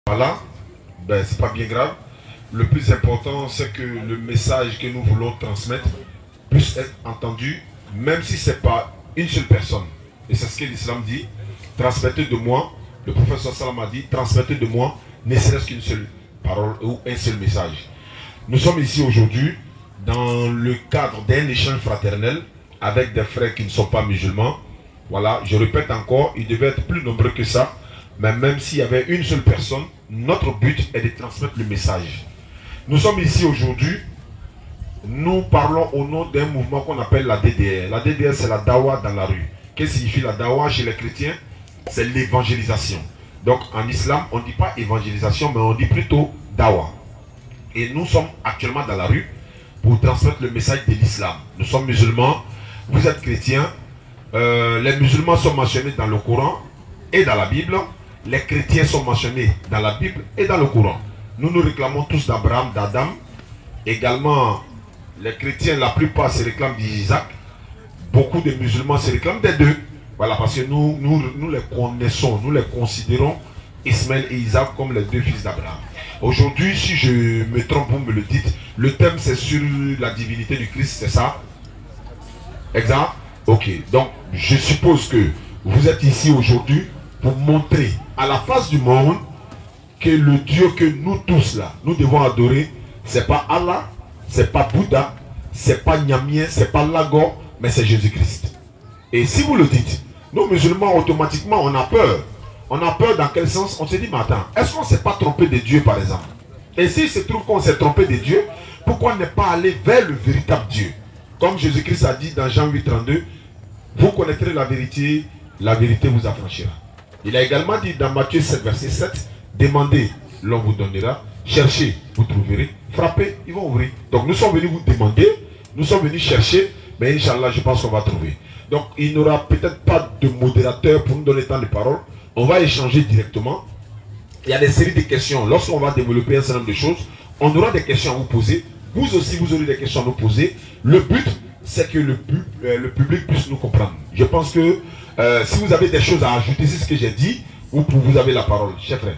Voilà, ben, c'est pas bien grave. Le plus important, c'est que le message que nous voulons transmettre puisse être entendu, même si ce n'est pas une seule personne. Et c'est ce que l'islam dit. Transmettez de moi, le prophète sallam a dit, transmettez de moi, ne serait-ce qu'une seule parole ou un seul message. Nous sommes ici aujourd'hui dans le cadre d'un échange fraternel avec des frères qui ne sont pas musulmans. Voilà, je répète encore, ils devaient être plus nombreux que ça. Mais même s'il y avait une seule personne, notre but est de transmettre le message. Nous sommes ici aujourd'hui, nous parlons au nom d'un mouvement qu'on appelle la DDR. La DDR, c'est la dawa dans la rue. Qu'est-ce que signifie la dawa chez les chrétiens? C'est l'évangélisation. Donc en islam, on ne dit pas évangélisation, mais on dit plutôt dawa. Et nous sommes actuellement dans la rue pour transmettre le message de l'islam. Nous sommes musulmans, vous êtes chrétiens. Les musulmans sont mentionnés dans le Coran et dans la Bible. Les chrétiens sont mentionnés dans la Bible et dans le Coran. Nous nous réclamons tous d'Abraham, d'Adam. Également, les chrétiens, la plupart se réclament d'Isaac. Beaucoup de musulmans se réclament des deux. Voilà, parce que nous les connaissons, nous les considérons, Ismaël et Isaac, comme les deux fils d'Abraham. Aujourd'hui, si je me trompe, vous me le dites, le thème c'est sur la divinité du Christ, c'est ça? Exact? Ok, donc je suppose que vous êtes ici aujourd'hui pour montrer à la face du monde que le Dieu que nous tous là, nous devons adorer, c'est pas Allah, c'est pas Bouddha, c'est pas Nyamien, c'est pas Lagor, mais c'est Jésus-Christ. Et si vous le dites, nous musulmans, automatiquement, on a peur. On a peur dans quel sens? On se dit, mais attends, est-ce qu'on ne s'est pas trompé de Dieu par exemple? Et s'il se trouve qu'on s'est trompé de Dieu, pourquoi ne pas aller vers le véritable Dieu? Comme Jésus-Christ a dit dans Jean 8,32, vous connaîtrez la vérité vous affranchira. Il a également dit dans Matthieu 7, verset 7, demandez, l'on vous donnera, cherchez, vous trouverez, frappez, ils vont ouvrir. Donc nous sommes venus vous demander, nous sommes venus chercher, mais Inch'Allah, je pense qu'on va trouver. Donc il n'y aura peut-être pas de modérateur pour nous donner tant de paroles. On va échanger directement. Il y a des séries de questions. Lorsqu'on va développer un certain nombre de choses, on aura des questions à vous poser. Vous aussi, vous aurez des questions à nous poser. Le but, c'est que le public puisse nous comprendre. Je pense que si vous avez des choses à ajouter, c'est ce que j'ai dit, vous avez la parole, chers frères.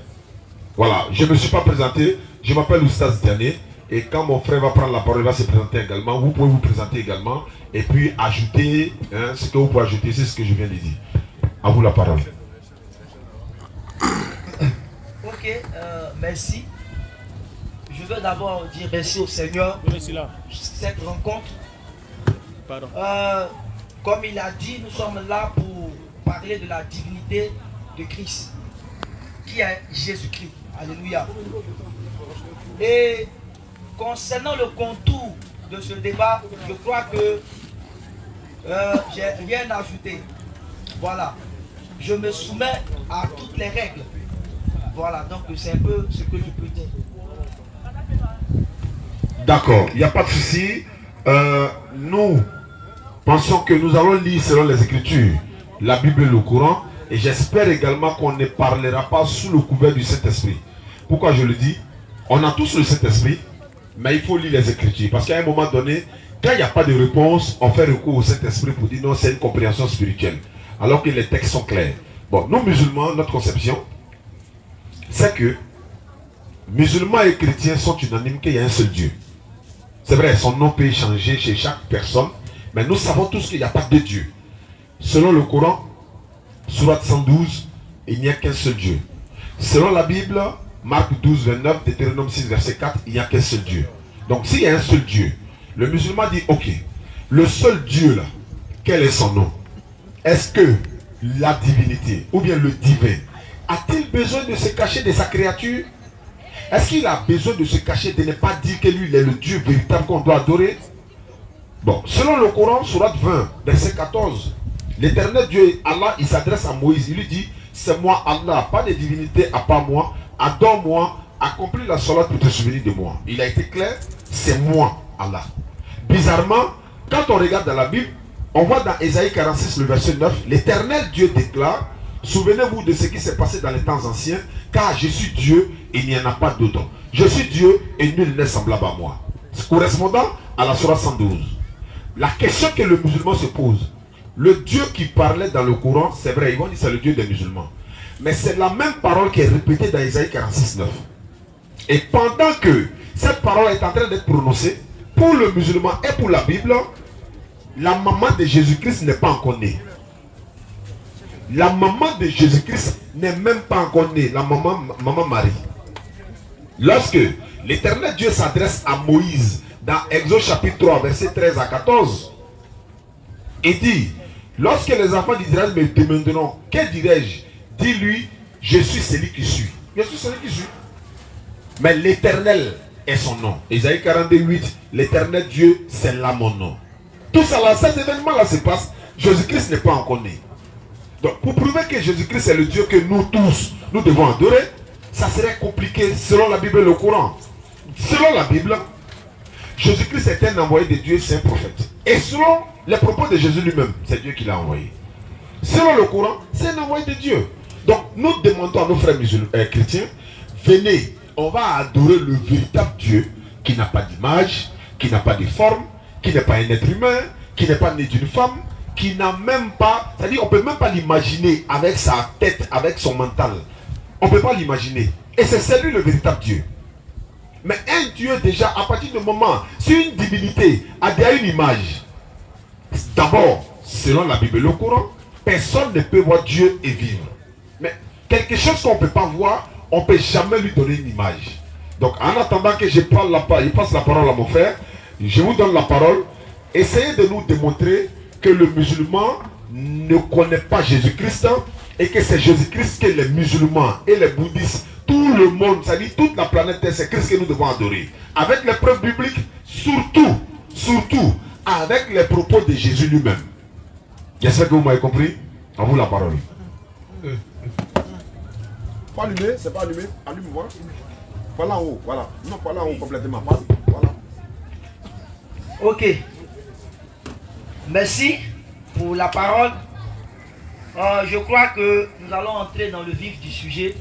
Voilà, je ne me suis pas présenté. Je m'appelle Oustaz Diané. Et quand mon frère va prendre la parole, il va se présenter également. Vous pouvez vous présenter également. Et puis ajouter, ce que vous pouvez ajouter, c'est ce que je viens de dire. À vous la parole. Ok, merci. Je veux d'abord dire merci au Seigneur pour cette rencontre. Pardon. Comme il a dit, nous sommes là pour parler de la divinité de Christ, qui est Jésus-Christ. Alléluia. Et concernant le contour de ce débat, je crois que j'ai rien à ajouter. Voilà. Je me soumets à toutes les règles. Voilà, donc c'est un peu ce que je peux dire. D'accord, il n'y a pas de souci. Nous pensons que nous allons lire selon les Écritures, la Bible et le Coran. Et j'espère également qu'on ne parlera pas sous le couvert du Saint-Esprit. Pourquoi je le dis? On a tous le Saint-Esprit, mais il faut lire les Écritures. Parce qu'à un moment donné, quand il n'y a pas de réponse, on fait recours au Saint-Esprit pour dire non, c'est une compréhension spirituelle. Alors que les textes sont clairs. Bon, nous musulmans, notre conception, c'est que musulmans et chrétiens sont unanimes qu'il y a un seul Dieu. C'est vrai, son nom peut changer chez chaque personne, mais nous savons tous qu'il n'y a pas de Dieu. Selon le Coran, Sourate 112, il n'y a qu'un seul Dieu. Selon la Bible, Marc 12, 29, Deutéronome 6, verset 4, il n'y a qu'un seul Dieu. Donc s'il y a un seul Dieu, le musulman dit, ok, le seul Dieu là, quel est son nom? Est-ce que la divinité, ou bien le divin, a-t-il besoin de se cacher de sa créature? Est-ce qu'il a besoin de se cacher, de ne pas dire que lui, il est le Dieu véritable qu'on doit adorer? Bon, selon le Coran, Sourate 20, verset 14, l'éternel Dieu, Allah, il s'adresse à Moïse. Il lui dit, c'est moi Allah, pas de divinité à part moi. Adore-moi, accomplis la salat pour te souvenir de moi. Il a été clair, c'est moi Allah. Bizarrement, quand on regarde dans la Bible, on voit dans Ésaïe 46, le verset 9, l'éternel Dieu déclare, souvenez-vous de ce qui s'est passé dans les temps anciens, car je suis Dieu et il n'y en a pas d'autre. Je suis Dieu et nul n'est semblable à moi. Correspondant à la Sourate 112. La question que le musulman se pose, le Dieu qui parlait dans le Coran, c'est vrai, ils vont dire c'est le Dieu des musulmans. Mais c'est la même parole qui est répétée dans Isaïe 46, 9. Et pendant que cette parole est en train d'être prononcée, pour le musulman et pour la Bible, la maman de Jésus-Christ n'est pas encore née. La maman de Jésus-Christ n'est même pas encore née, la maman Marie. Lorsque l'Éternel Dieu s'adresse à Moïse dans Exode chapitre 3, verset 13 à 14, il dit, lorsque les enfants d'Israël me demanderont, que dirais-je? Dis-lui, je suis celui qui suis. Je suis celui qui suis. Mais l'Éternel est son nom. Isaïe 42, 8, l'Éternel Dieu, c'est là mon nom. Tout ça là, ces événements-là se passent, Jésus-Christ n'est pas encore né. Donc, pour prouver que Jésus-Christ est le Dieu que nous tous, nous devons adorer, ça serait compliqué selon la Bible et le Coran. Selon la Bible, Jésus-Christ est un envoyé de Dieu, c'est un prophète. Et selon les propos de Jésus lui-même, c'est Dieu qui l'a envoyé. Selon le Coran, c'est un envoyé de Dieu. Donc, nous demandons à nos frères musulmans, chrétiens, venez, on va adorer le véritable Dieu qui n'a pas d'image, qui n'a pas de forme, qui n'est pas un être humain, qui n'est pas né d'une femme, qui n'a même pas, c'est-à-dire on ne peut même pas l'imaginer avec sa tête, avec son mental. On ne peut pas l'imaginer. Et c'est lui le véritable Dieu. Mais un Dieu déjà, à partir du moment, si une divinité a déjà une image, d'abord, selon la Bible et le Coran, personne ne peut voir Dieu et vivre. Mais quelque chose qu'on ne peut pas voir, on ne peut jamais lui donner une image. Donc en attendant que je passe la parole à mon frère, je vous donne la parole. Essayez de nous démontrer que le musulman ne connaît pas Jésus-Christ et que c'est Jésus-Christ que les musulmans et les bouddhistes, tout le monde, c'est-à-dire toute la planète Terre, c'est Christ que nous devons adorer. Avec les preuves bibliques, surtout avec les propos de Jésus lui-même. J'espère que vous m'avez compris. À vous la parole. Pas allumé, c'est pas allumé. Allume-moi. Voilà en haut, voilà. Non, pas là en haut complètement. Voilà. Ok. Merci pour la parole. Je crois que nous allons entrer dans le vif du sujet.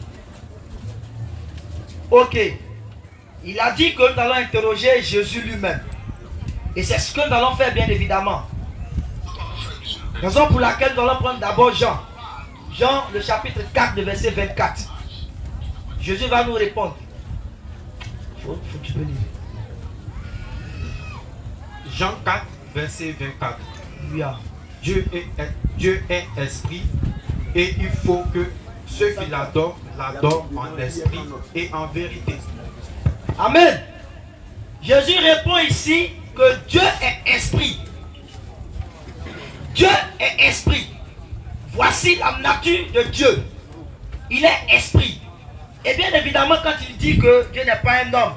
Ok. Il a dit que nous allons interroger Jésus lui-même. Et c'est ce que nous allons faire bien évidemment. Raison pour laquelle nous allons prendre d'abord Jean. Jean, le chapitre 4, le verset 24. Jésus va nous répondre. Faut que tu peux lire. Jean 4, verset 24. Oui. Dieu est esprit et il faut que ceux qui l'adorent en esprit et en vérité. Amen. Jésus répond ici que Dieu est esprit. Dieu est esprit. Voici la nature de Dieu. Il est esprit. Et bien évidemment, quand il dit que Dieu n'est pas un homme,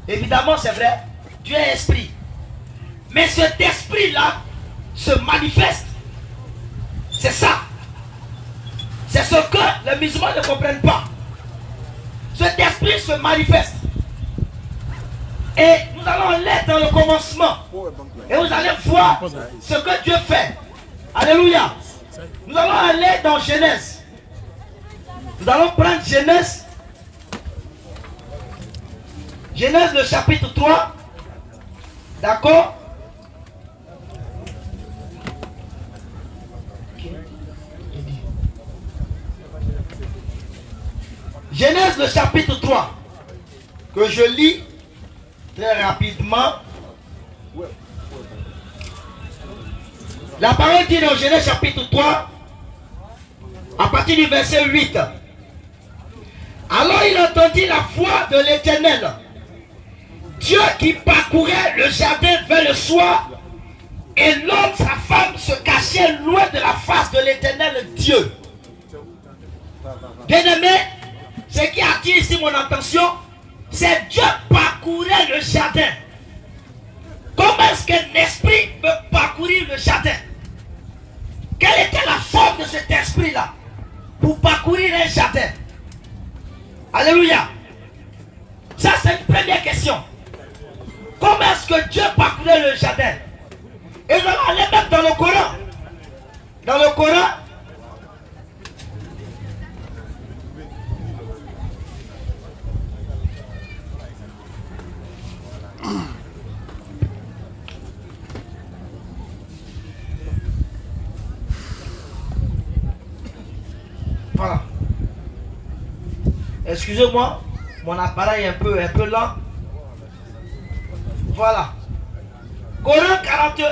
évidemment c'est vrai, Dieu est esprit. Mais cet esprit-là se manifeste. C'est ça. C'est ce que les musulmans ne comprennent pas. Cet esprit se manifeste. Et nous allons lire dans le commencement. Et vous allez voir ce que Dieu fait. Alléluia. Nous allons aller dans Genèse. Nous allons prendre Genèse. Genèse le chapitre 3. D'accord? Genèse le chapitre 3. Que je lis très rapidement. La parole dit dans Genèse chapitre 3, à partir du verset 8. Alors il entendit la voix de l'Éternel, Dieu qui parcourait le jardin vers le soir, et l'homme, sa femme, se cachaient loin de la face de l'Éternel Dieu. Bien-aimé, ce qui attire ici mon attention, c'est Dieu parcourait le jardin. Comment est-ce qu'un esprit peut parcourir le jardin? Quelle était la forme de cet esprit-là pour parcourir un jardin? Alléluia. Ça, c'est une première question. Comment est-ce que Dieu parcourait le jardin? Et nous allons aller même dans le Coran. Dans le Coran, voilà. Excusez-moi, mon appareil est un peu lent. Voilà. Coran 41,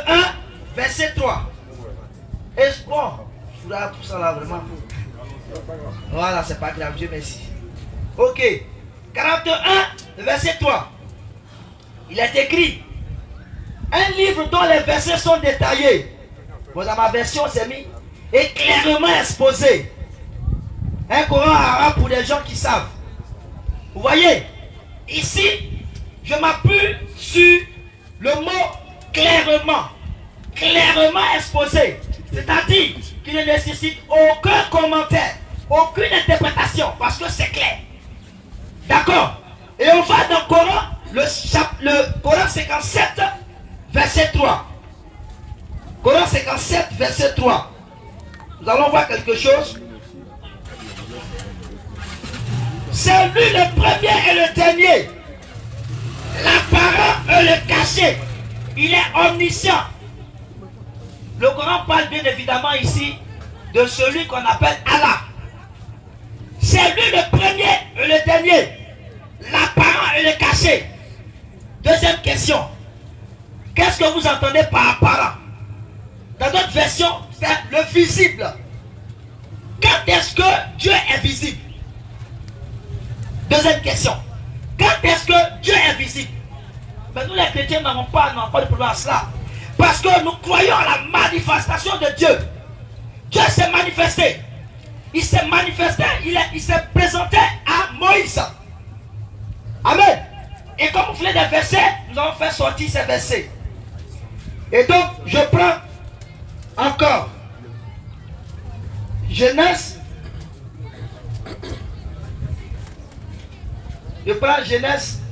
verset 3. Et bon, je voulais tout ça là vraiment. Voilà, c'est pas grave, Dieu merci. Ok. 41, verset 3. Il est écrit un livre dont les versets sont détaillés. Bon, dans ma version, c'est mis et clairement exposé. Un Coran arabe pour les gens qui savent. Vous voyez, ici, je m'appuie sur le mot clairement. Clairement exposé. C'est-à-dire qu'il ne nécessite aucun commentaire, aucune interprétation, parce que c'est clair. D'accord? Et on va dans le Coran, le Coran 57, verset 3. Coran 57, verset 3. Nous allons voir quelque chose. C'est lui le premier et le dernier. L'apparent et le caché. Il est omniscient. Le Coran parle bien évidemment ici de celui qu'on appelle Allah. C'est lui le premier et le dernier. L'apparent et le caché. Deuxième question. Qu'est-ce que vous entendez par apparent? Dans notre version, c'est le visible. Quand est-ce que Dieu est visible? Deuxième question. Quand est-ce que Dieu est visible? Mais nous les chrétiens n'avons pas de problème à cela. Parce que nous croyons à la manifestation de Dieu. Dieu s'est manifesté. Il s'est manifesté, il s'est présenté à Moïse. Amen. Et comme vous voulez des versets, nous allons faire sortir ces versets. Et donc, je prends encore Genèse. Je prends Genèse.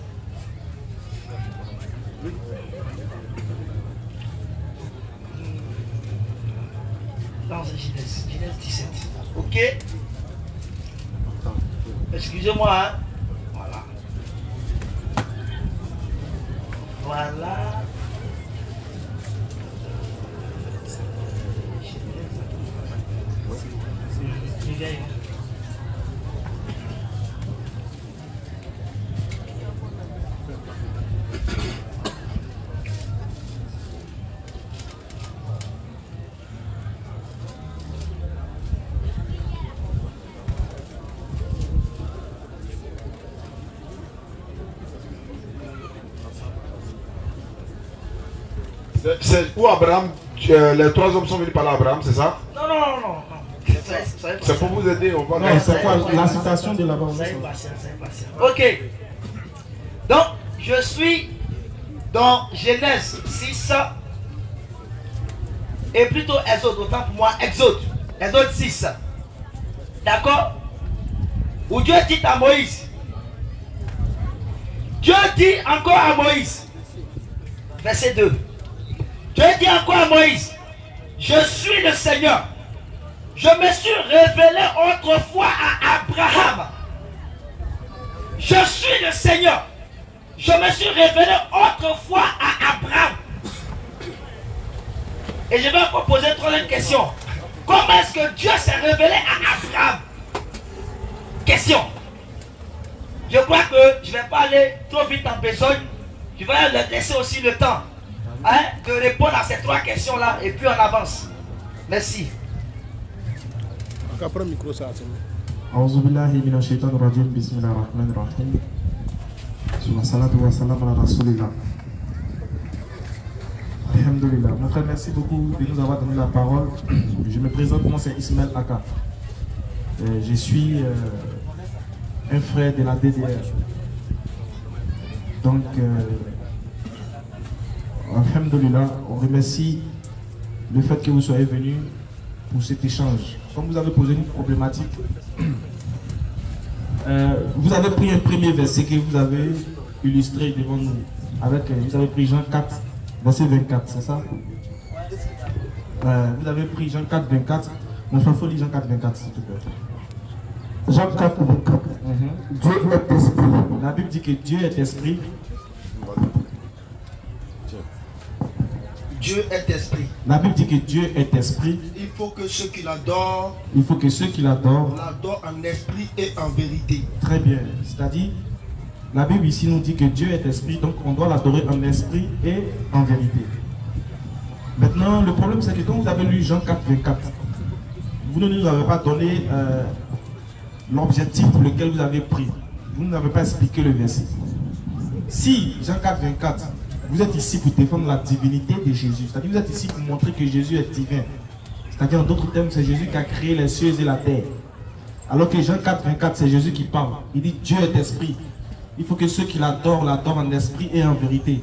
Non, c'est Genèse 17. Ok. Excusez-moi. Hein? Voilà. Voilà. C'est où Abraham, les trois hommes sont venus parler à Abraham, c'est ça? Non. C'est pour vous aider, on va... Non, c'est quoi la citation de là-bas? Ok. Donc, je suis dans Genèse 6 et plutôt Exode, autant pour moi, Exode 6. D'accord? Où Dieu dit à Moïse. Dieu dit encore à Moïse. Verset 2. Dieu dit encore à Moïse, je suis le Seigneur. Je me suis révélé autrefois à Abraham. Je suis le Seigneur. Je me suis révélé autrefois à Abraham. Et je vais encore poser une troisième question. Comment est-ce que Dieu s'est révélé à Abraham? Question. Je crois que je ne vais pas aller trop vite en besogne. Je vais leur laisser aussi le temps. De répondre à ces trois questions-là et puis on avance. Merci. أعوذ بالله من الشيطان الرجيم بسم الله الرحمن الرحيم والصلاة والسلام على رسول الله. Alhamdulillah. Mon frère, merci beaucoup de nous avoir donné la parole. Je me présente, moi c'est Ismaël Aka. Je suis un frère de la DDR. Donc, Alhamdulillah, on remercie le fait que vous soyez venus pour cet échange. Comme vous avez posé une problématique, vous avez pris un premier verset que vous avez illustré devant nous. Vous avez pris Jean 4, verset 24, c'est ça? Vous avez pris Jean 4, 24. Mon frère, il faut lire Jean 4, 24, s'il te plaît. Jean 4, 24. Dieu est esprit. La Bible dit que Dieu est esprit. Dieu est esprit. La Bible dit que Dieu est esprit. Il faut que ceux qui l'adorent Il faut que ceux qui l'adorent l'adorent en esprit et en vérité. très bien. C'est-à-dire, la Bible ici nous dit que Dieu est esprit, donc on doit l'adorer en esprit et en vérité. Maintenant, le problème c'est que quand vous avez lu Jean 4, 24, vous ne nous avez pas donné l'objectif pour lequel vous avez pris. Vous n'avez pas expliqué le verset. Si, Jean 4, 24, vous êtes ici pour défendre la divinité de Jésus, c'est-à-dire vous êtes ici pour montrer que Jésus est divin. C'est-à-dire en d'autres termes, c'est Jésus qui a créé les cieux et la terre. Alors que Jean 4, 24, c'est Jésus qui parle. Il dit Dieu est esprit. Il faut que ceux qui l'adorent, l'adorent en esprit et en vérité.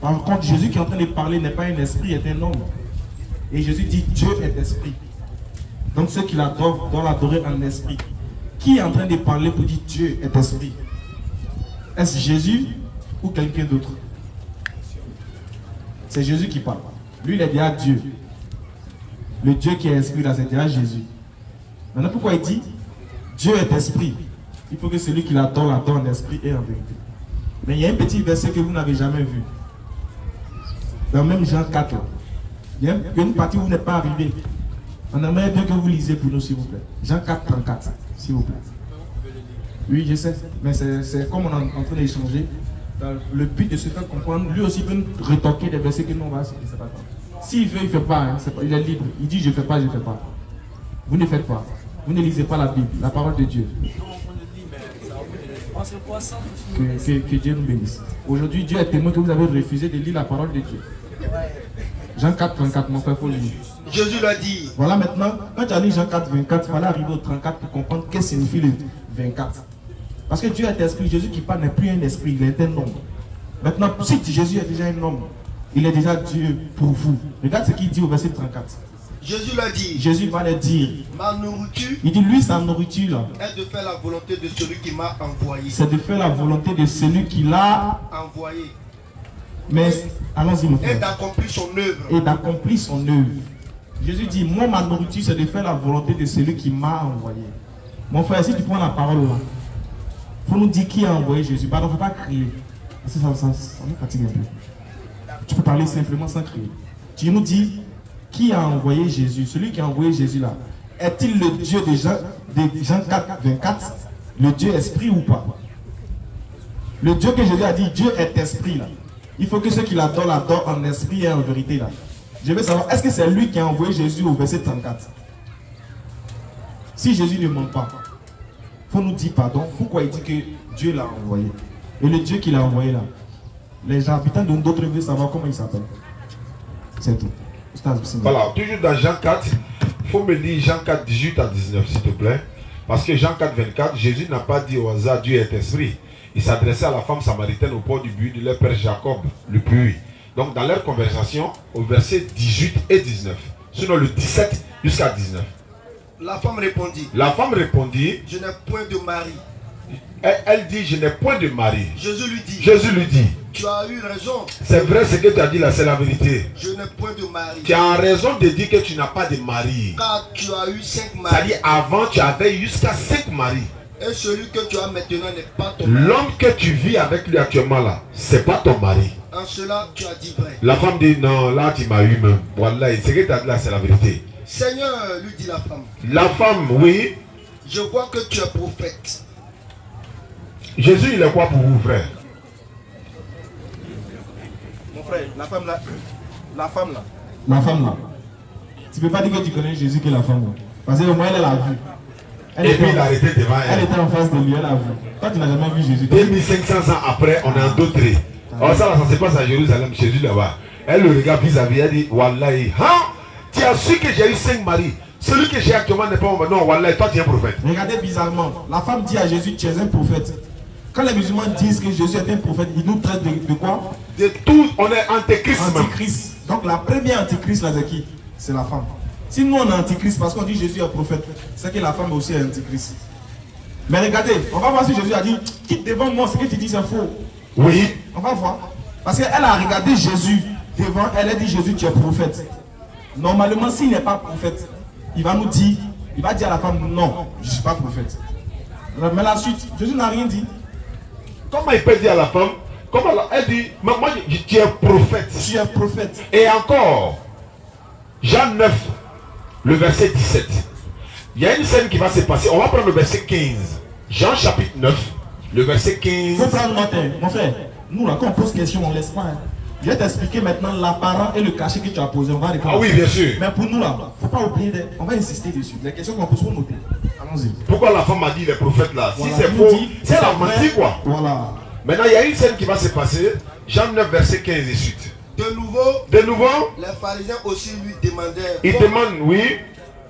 Par contre, Jésus qui est en train de parler n'est pas un esprit, est un homme. Et Jésus dit Dieu est esprit. Donc ceux qui l'adorent doivent l'adorer en esprit. Qui est en train de parler pour dire Dieu est esprit? Est-ce Jésus ou quelqu'un d'autre? C'est Jésus qui parle. Lui, il est déjà Dieu. Le Dieu qui est esprit, là, c'est déjà Jésus. Maintenant, pourquoi il dit Dieu est esprit? Il faut que celui qui l'adore, l'adore en esprit et en vérité. Mais il y a un petit verset que vous n'avez jamais vu. Dans même Jean 4, là. Il y a une partie où vous n'êtes pas arrivé. On aimerait bien que vous lisez pour nous, s'il vous plaît. Jean 4, 34, s'il vous plaît. Oui, je sais, mais c'est comme on est en train d'échanger. Dans le but de se faire comprendre, lui aussi peut nous rétorquer des versets que nous on va essayer. S'il veut, il ne fait pas, hein, il est libre. Il dit je ne fais pas, je ne fais pas. Vous ne faites pas. Vous ne lisez pas la Bible, la parole de Dieu. Que Dieu nous bénisse. Aujourd'hui, Dieu est témoin que vous avez refusé de lire la parole de Dieu. Jean 4, 34, mon frère, il faut lire. Jésus l'a dit. Voilà maintenant, quand tu as lu Jean 4, 24, il fallait arriver au 34 pour comprendre qu'est-ce que signifie le 24. Parce que Dieu est esprit, Jésus qui parle n'est plus un esprit, il est un homme. Maintenant, si Jésus est déjà un homme, il est déjà Dieu pour vous. Regarde ce qu'il dit au verset 34. Jésus l'a dit. Jésus va le dire. Ma nourriture Il dit, lui, sa nourriture là, est de faire la volonté de celui qui m'a envoyé. c'est de faire la volonté de celui qui l'a Envoyé. Mais, allons-y mon Et frère. d'accomplir son œuvre. Et d'accomplir son œuvre. Jésus dit, moi, ma nourriture, c'est de faire la volonté de celui qui m'a envoyé. Mon frère, si tu prends la parole là, il faut nous dire qui a envoyé Jésus. Pardon, il ne faut pas crier. Parce que ça me fatigue un peu. Tu peux parler simplement sans crier. Tu nous dis qui a envoyé Jésus. Celui qui a envoyé Jésus là, est-il le Dieu de Jean 4, 24, le Dieu esprit ou pas? Le Dieu que Jésus a dit, Dieu est esprit là. Il faut que ceux qui l'adorent en esprit et en vérité là. Je veux savoir, est-ce que c'est lui qui a envoyé Jésus au verset 34? Si Jésus ne ment pas, il faut nous dire pardon. Pourquoi il dit que Dieu l'a envoyé? Et le Dieu qui l'a envoyé là, les habitants d'autres veulent savoir comment il s'appelle. C'est tout. Voilà, toujours dans Jean 4, il faut me lire Jean 4, 18 à 19 s'il te plaît. Parce que Jean 4, 24, Jésus n'a pas dit au hasard Dieu est esprit. Il s'adressait à la femme samaritaine au port du but de leur père Jacob, le puits. Donc dans leur conversation, au verset 18 et 19, sinon le 17 jusqu'à 19. La femme répondit. La femme répondit. Je n'ai point de mari. Elle dit, je n'ai point de mari. Jésus lui dit. Jésus lui dit. Tu as eu raison. C'est vrai ce que tu as dit là, c'est la vérité. Je n'ai point de mari. Tu as raison de dire que tu n'as pas de mari. Car tu as eu 5 maris. C'est-à-dire avant tu avais jusqu'à 5 maris. Et celui que tu as maintenant n'est pas ton mari. L'homme que tu vis avec lui actuellement là, c'est pas ton mari. En cela, tu as dit vrai. La femme dit non, là tu m'as eu même. Voilà, ce que tu as dit là, c'est la vérité. Seigneur, lui dit la femme. La femme, oui. Je vois que tu es prophète. Jésus, il est quoi pour vous, frère? Mon frère, la femme là. La femme là. Tu peux pas dire que tu connais Jésus que la femme là. Parce qu'au moins elle l'a vu. Et puis il a arrêté devant Elle elle. était en face de lui, elle a vu. Toi tu n'as jamais vu Jésus. 2500 ans après, on est en d'autres. Alors ça, ça se passe à Jérusalem, Jésus là-bas. Elle le regarde vis-à-vis, elle dit, Wallahi, hein? Tu as su que j'ai eu 5 maris. Celui que j'ai actuellement n'est pas mon mari. Non, Wallahi, toi tu es un prophète. Regardez bizarrement, la femme dit à Jésus, tu es un prophète. Quand les musulmans disent que Jésus est un prophète, ils nous traitent de quoi? De tout, on est antéchrist même. Antichrist. Donc la première antichrist là, c'est qui? C'est la femme. Si nous on est antichrist parce qu'on dit Jésus est prophète, c'est que la femme aussi est antichrist. Mais regardez, on va voir si Jésus a dit, quitte devant moi, ce que tu dis c'est faux. Oui. On va voir. Parce qu'elle a regardé Jésus devant, elle a dit Jésus tu es prophète. Normalement s'il n'est pas prophète, il va nous dire, il va dire à la femme non, je ne suis pas prophète. Mais la suite, Jésus n'a rien dit. Comment il peut dire à la femme, Comment là? Elle dit, moi, tu es prophète. Tu es prophète. Et encore, Jean 9, le verset 17. Il y a une scène qui va se passer. On va prendre le verset 15. Jean chapitre 9, le verset 15. Il faut prendre note, mon frère. Nous, là, quand on pose question, on ne laisse pas. Hein. Je vais t'expliquer maintenant l'apparent et le cachet que tu as posé. On va répondre. Ah oui, bien sûr. Mais pour nous, là, il ne faut pas oublier. On va insister dessus. Les questions qu'on pose, il faut noter. Allons-y. Pourquoi la femme a dit les prophètes là? Voilà, si c'est faux, c'est la menti quoi. Voilà. Maintenant, il y a une scène qui va se passer. Jean 9, verset 15 et suite. De nouveau, les pharisiens aussi lui demandaient ils demandent, oui,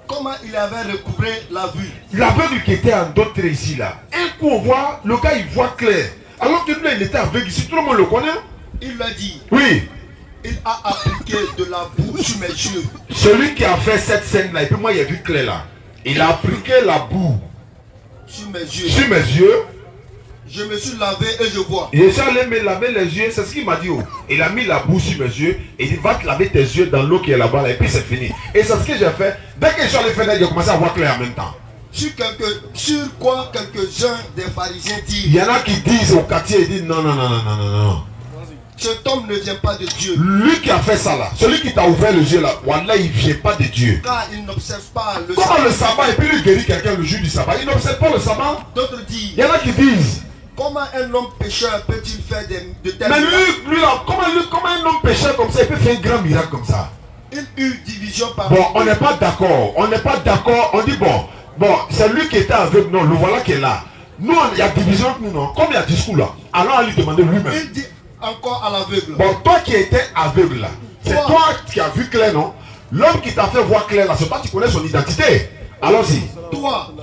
comment il avait recouvré la vue. l'aveugle qui était en d'autres ici là. Un coup on voit, le gars il voit clair. Alors que lui il était aveugle ici, tout le monde le connaît. Il lui a dit, Oui, il a appliqué de la boue sur mes yeux. celui qui a fait cette scène là, et puis moi il a vu clair là. Il a appliqué la boue Sur mes yeux. sur mes yeux. Je me suis lavé et je vois. Et je suis allé me laver les yeux, c'est ce qu'il m'a dit. Oh. Il a mis la boue sur mes yeux et il dit va te laver tes yeux dans l'eau qui est là-bas là, et puis c'est fini. Et c'est ce que j'ai fait. Dès que je suis allé faire, j'ai commencé à voir clair en même temps. Sur quoi quelques-uns des pharisiens disent. Il y en a qui disent au quartier, ils disent non, non, non, non, non, non, non. Cet homme ne vient pas de Dieu. Lui qui a fait ça là, celui qui t'a ouvert les yeux là, Wallah, il ne vient pas de Dieu. Car il n'observe pas le Comment sabbat. le sabbat et puis lui guérit quelqu'un le jour du sabbat? Il n'observe pas le sabbat. D'autres disent. Il y en a qui disent. Comment un homme pécheur peut-il faire de tels Mais miracles? lui là, comment un homme pécheur comme ça, il peut faire un grand miracle comme ça? Il eut division par Bon, on n'est pas d'accord. On n'est pas d'accord. On dit bon, c'est lui qui était aveugle. Non, le voilà qui est là. Nous, il y a division entre nous, non? Comme il y a discours là. Alors, on lui demander lui-même. Il dit encore à l'aveugle. Bon, toi qui étais aveugle là, c'est toi qui as vu clair, non? L'homme qui t'a fait voir clair là, c'est toi qui connais son identité. Allons-y. Toi,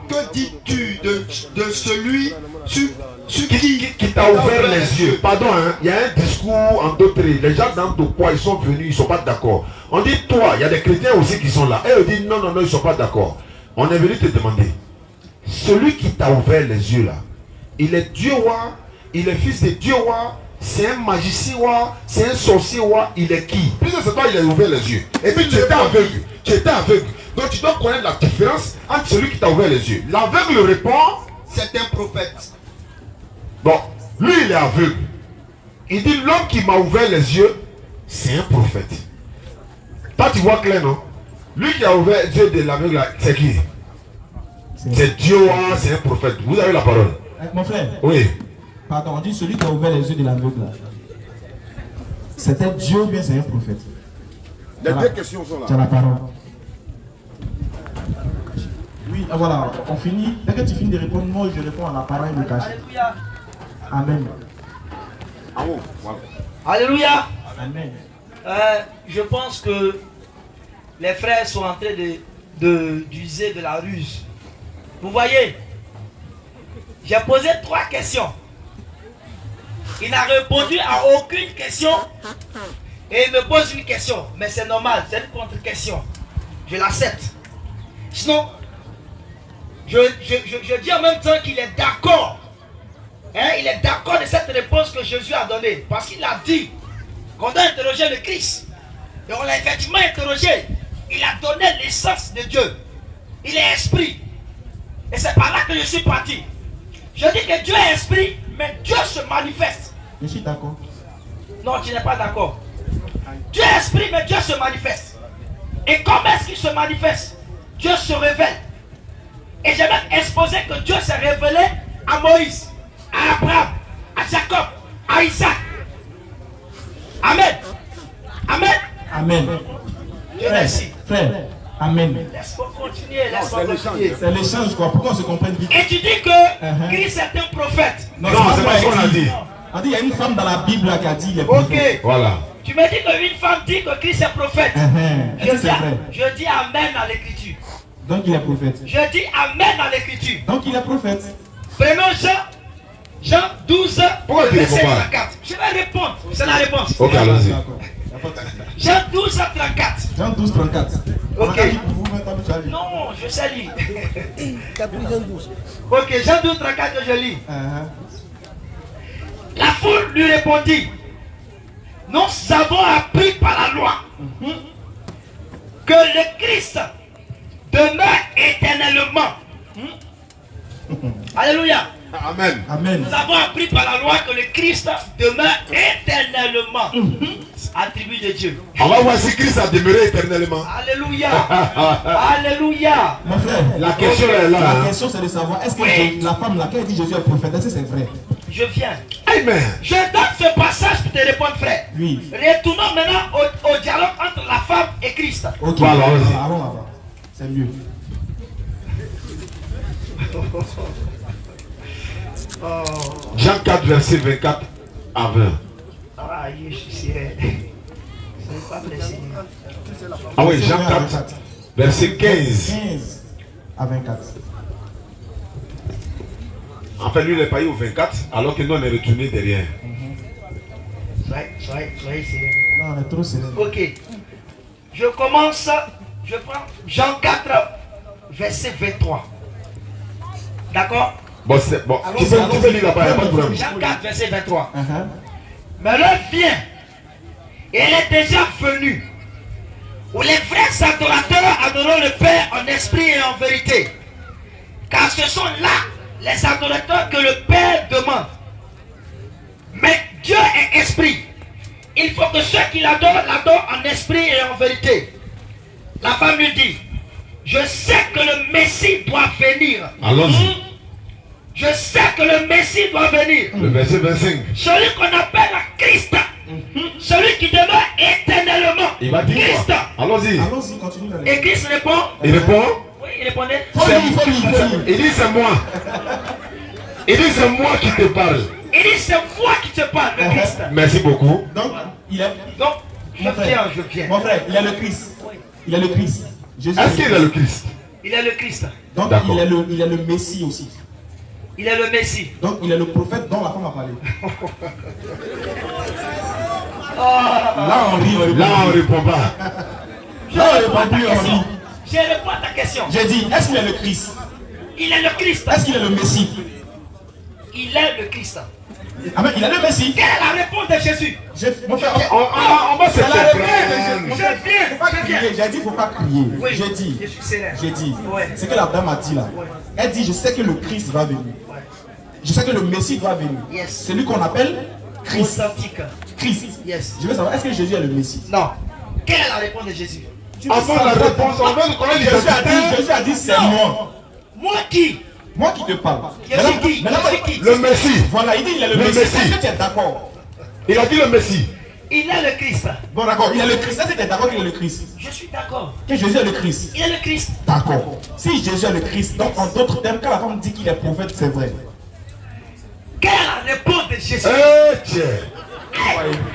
que dis-tu de celui sur Qui t'a ouvert les yeux? Pardon, hein, il y a un discours en d'autres. Les gens dans ton poids, ils sont venus, ils ne sont pas d'accord. On dit toi, il y a des chrétiens aussi qui sont là. Et on dit non, non, non, ils ne sont pas d'accord. On est venu te demander. Celui qui t'a ouvert les yeux là, il est Dieu roi, il est fils de Dieu roi, c'est un magicien roi, c'est un sorcier roi, il est qui? Puisque c'est toi, il a ouvert les yeux. Et puis tu étais aveugle. Tu étais aveugle. Donc tu dois connaître la différence entre celui qui t'a ouvert les yeux. L'aveugle répond, c'est un prophète. bon, lui il est aveugle. Il dit l'homme qui m'a ouvert les yeux, c'est un prophète. Toi tu vois clair, non? Lui qui a ouvert les yeux de l'aveugle, c'est qui? C'est Dieu, c'est un prophète. Vous avez la parole. Mon frère. Oui. Pardon, on dit celui qui a ouvert les yeux de l'aveugle. C'était Dieu ou bien c'est un prophète? Les deux questions sont là. Tu as la parole. Oui, voilà, on finit. Dès que tu finis de répondre, moi je réponds à la parole et le cachet. Alléluia. Amen. En haut, voilà. Alléluia. Amen. Je pense que les frères sont en train d'user de la ruse. Vous voyez, j'ai posé 3 questions. Il n'a répondu à aucune question. Et il me pose une question. Mais c'est normal, c'est une contre-question. Je l'accepte. Sinon, je dis en même temps qu'il est d'accord. Hein, il est d'accord de cette réponse que Jésus a donnée. Parce qu'il a dit qu'on doit interroger le Christ. Et on l'a effectivement interrogé. Il a donné l'essence de Dieu. Il est esprit. Et c'est par là que je suis parti. Je dis que Dieu est esprit, mais Dieu se manifeste. Je suis d'accord. Non, tu n'es pas d'accord. Dieu est esprit, mais Dieu se manifeste. Et comment est-ce qu'il se manifeste? Dieu se révèle. Et j'ai même exposé que Dieu s'est révélé à Moïse, à Abraham, à Jacob, à Isaac. Amen. Amen. Amen. Dieu merci. Frère, amen. Laisse-moi continuer, laisse-moi continuer. C'est l'échange, quoi, pour qu'on se comprenne vite. Et tu dis que Christ est un prophète. Non, c'est pas ce qu'on a dit. On dit, il y a une femme dans la Bible là, qui a dit, il est Ok. prophète. Voilà. Tu me dis qu'une femme dit que Christ est prophète. Est-ce que c'est vrai? Je dis amen à l'écriture. Donc il est prophète. Je dis amen à l'écriture. Donc il est prophète. Prenons Jean 12, Pourquoi tu verset réponds pas? 34. Je vais répondre. C'est la réponse. Ok, allons-y. D'accord. Jean 12, 34. Jean 12, 34. Ok. On a dit pour vous, maintenant, tu as dit. Non, je sais lire. Ok, Jean 12, 34 que je lis. La foule lui répondit, nous avons appris par la loi que le Christ demeure éternellement. Alléluia. Amen. Amen. Nous avons appris par la loi que le Christ demeure éternellement attribut de Dieu. On va voir si Christ a demeuré éternellement. Alléluia. Alléluia. Mon frère, La question est là. la Hein. question c'est de savoir est-ce que Oui. la femme laquelle dit Jésus est prophète, est-ce que c'est vrai? Je viens. Amen. Je donne ce passage pour te répondre, frère. Oui. Retournons maintenant au dialogue entre la femme et Christ. Ok, Voilà, vas-y. allons là-bas. C'est mieux. Jean 4, verset 24 à 20. Ah, je suis sérieux. Ce n'est pas blessé. Ah oui, Jean Verset 4, verset 15. 15 à 24. Enfin, lui, il est pas eu au 24, alors que nous, on est retourné derrière. Soyez sérieux. Non, on est trop sérieux. Ok. Je commence. Je prends Jean 4, verset 23. D'accord? Bon, c'est bon. Tu peux lire là-bas, il n'y a pas de problème. Jean 4, verset 23. Uh-huh. Mais l'heure vient, et elle est déjà venue, où les vrais adorateurs adoreront le Père en esprit et en vérité. Car ce sont là les adorateurs que le Père demande. Mais Dieu est esprit. Il faut que ceux qui l'adorent, l'adorent en esprit et en vérité. La femme lui dit, je sais que le Messie doit venir. Allons-y. Je sais que le Messie doit venir. Le verset 25. Celui qu'on appelle Christ. Celui qui demeure éternellement. Il va dire Christ. quoi? Allons-y. Allons-y, continue. Et Christ répond. Il répond. Oui, il répondait. Il dit c'est moi. Il dit c'est moi qui te parle. Il dit c'est moi qui te parle, le Christ. Merci beaucoup. Donc, il est. Donc, je Mon frère, viens. Mon frère, il est le Christ. Il est le Christ. Jésus Est-ce qu'il est le Christ? Il est le Christ. Donc, D'accord. il est le Messie aussi. Il est le Messie. Donc, il est le prophète dont la femme a parlé. Là, on rit. Là, on ne répond pas. Là, on répond plus, on rit. Je réponds à ta question. J'ai dit, est-ce qu'il est le Christ? Il est le Christ. Est-ce qu'il est le Messie? Il est le Christ. Amen, il est le Messie. Quelle est la réponse de Jésus? Mon frère, On va se c'est la faire réponse. prendre. Faut pas crier. J'ai dit, il ne faut pas crier. Oui, J'ai dit. je suis sévère. J'ai dit. Ouais. C'est que la dame a dit là. Ouais. Elle dit, je sais que le Christ va venir. Ouais. Je sais que le Messie doit venir. Yes. Celui qu'on appelle Christ. Authentique. Christ. Yes. Je veux savoir, est-ce que Jésus est le Messie? Non. Quelle est la réponse de Jésus? Avant la réponse, on veut connaître Jésus a dit, c'est moi. Moi qui? Moi qui te parle. Je suis qui? Je suis qui? le Messie. Voilà, il dit il est le Le Messie. Messie. Est-ce que tu es d'accord? Il a dit le Messie. Il est le Christ. Bon, d'accord, il est le Christ. Est-ce que tu es d'accord qu'il est le Christ? Je suis d'accord. Que Jésus est le Christ? Il est le Christ. D'accord. Si Jésus est le Christ, donc en d'autres termes, quand la femme dit qu'il est prophète, c'est vrai. Quelle est la réponse de Jésus? Tiens.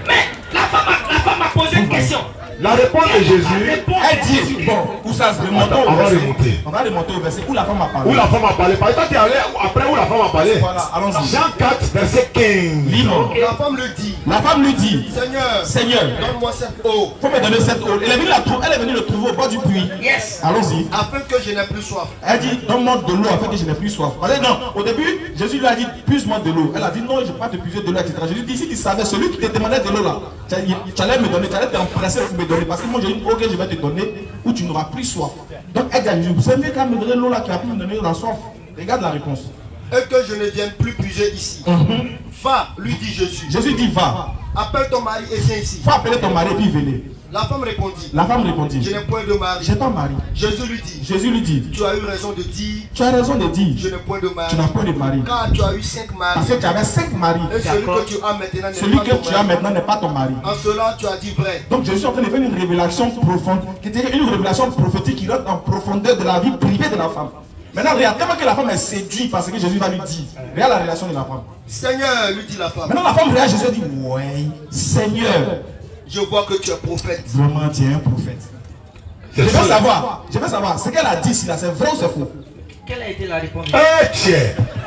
Mais la femme a posé une question. La réponse de La Jésus. réponse Elle de dit, Jésus. bon, où ça se remonte Attends, au on va verset. remonter. On va remonter au verset où la femme a parlé. Où la femme a parlé. Par exemple, tu es allé après où la femme a parlé. Voilà, allons-y. Jean 4, verset 15. Lis-moi. La femme le dit. La femme lui dit, Seigneur, Seigneur, donne-moi cette eau, faut me donner cette eau. Elle est venue le trouver au bord du puits. Yes. Allons-y. afin que je n'ai plus soif. Elle dit, donne-moi de l'eau afin que je n'ai plus soif. Elle dit, non, au début, Jésus lui a dit, puise-moi de l'eau. Elle a dit, non, je ne vais pas te puiser de l'eau, etc. Jésus dit, si tu savais, celui qui te demandait de l'eau là, tu allais me donner, tu allais t'empresser pour me donner. Parce que moi, j'ai dit, ok, je vais te donner où tu n'auras plus soif. Donc elle dit à Jésus, vous savez qu'à me donner l'eau là qui a pu me donner la soif. Regarde la réponse. Et que je ne vienne plus puiser ici. Va, lui dit Jésus. Jésus dit, va, Appelle ton mari et viens ici. faut appeler ton mari et puis venez. La femme répondit. La femme répondit, Je n'ai point de mari. j'ai pas mari. Jésus lui dit. Jésus lui dit, Tu as eu raison de dire. tu as raison de dire, Je n'ai point de mari. tu n'as pas de mari. Car tu as eu 5 Parce maris. que tu avais 5 maris. Et celui que tu as maintenant n'est Celui pas que ton tu as mari. maintenant n'est pas ton mari. En cela, tu as dit vrai. Donc Jésus est en train de faire une révélation profonde, qui était une révélation prophétique qui rentre en profondeur de la vie privée de la femme. Maintenant, regarde, tellement que la femme est séduite parce que Jésus va lui dire. Regarde la relation de la femme. Seigneur, lui dit la femme. Maintenant, la femme regarde Jésus et dit, ouais, Seigneur, Je vois que tu es prophète. vraiment tu es un prophète. Je veux savoir, ce qu'elle a dit ici là, c'est vrai ou c'est faux? Quelle a été la réponse? Tiens.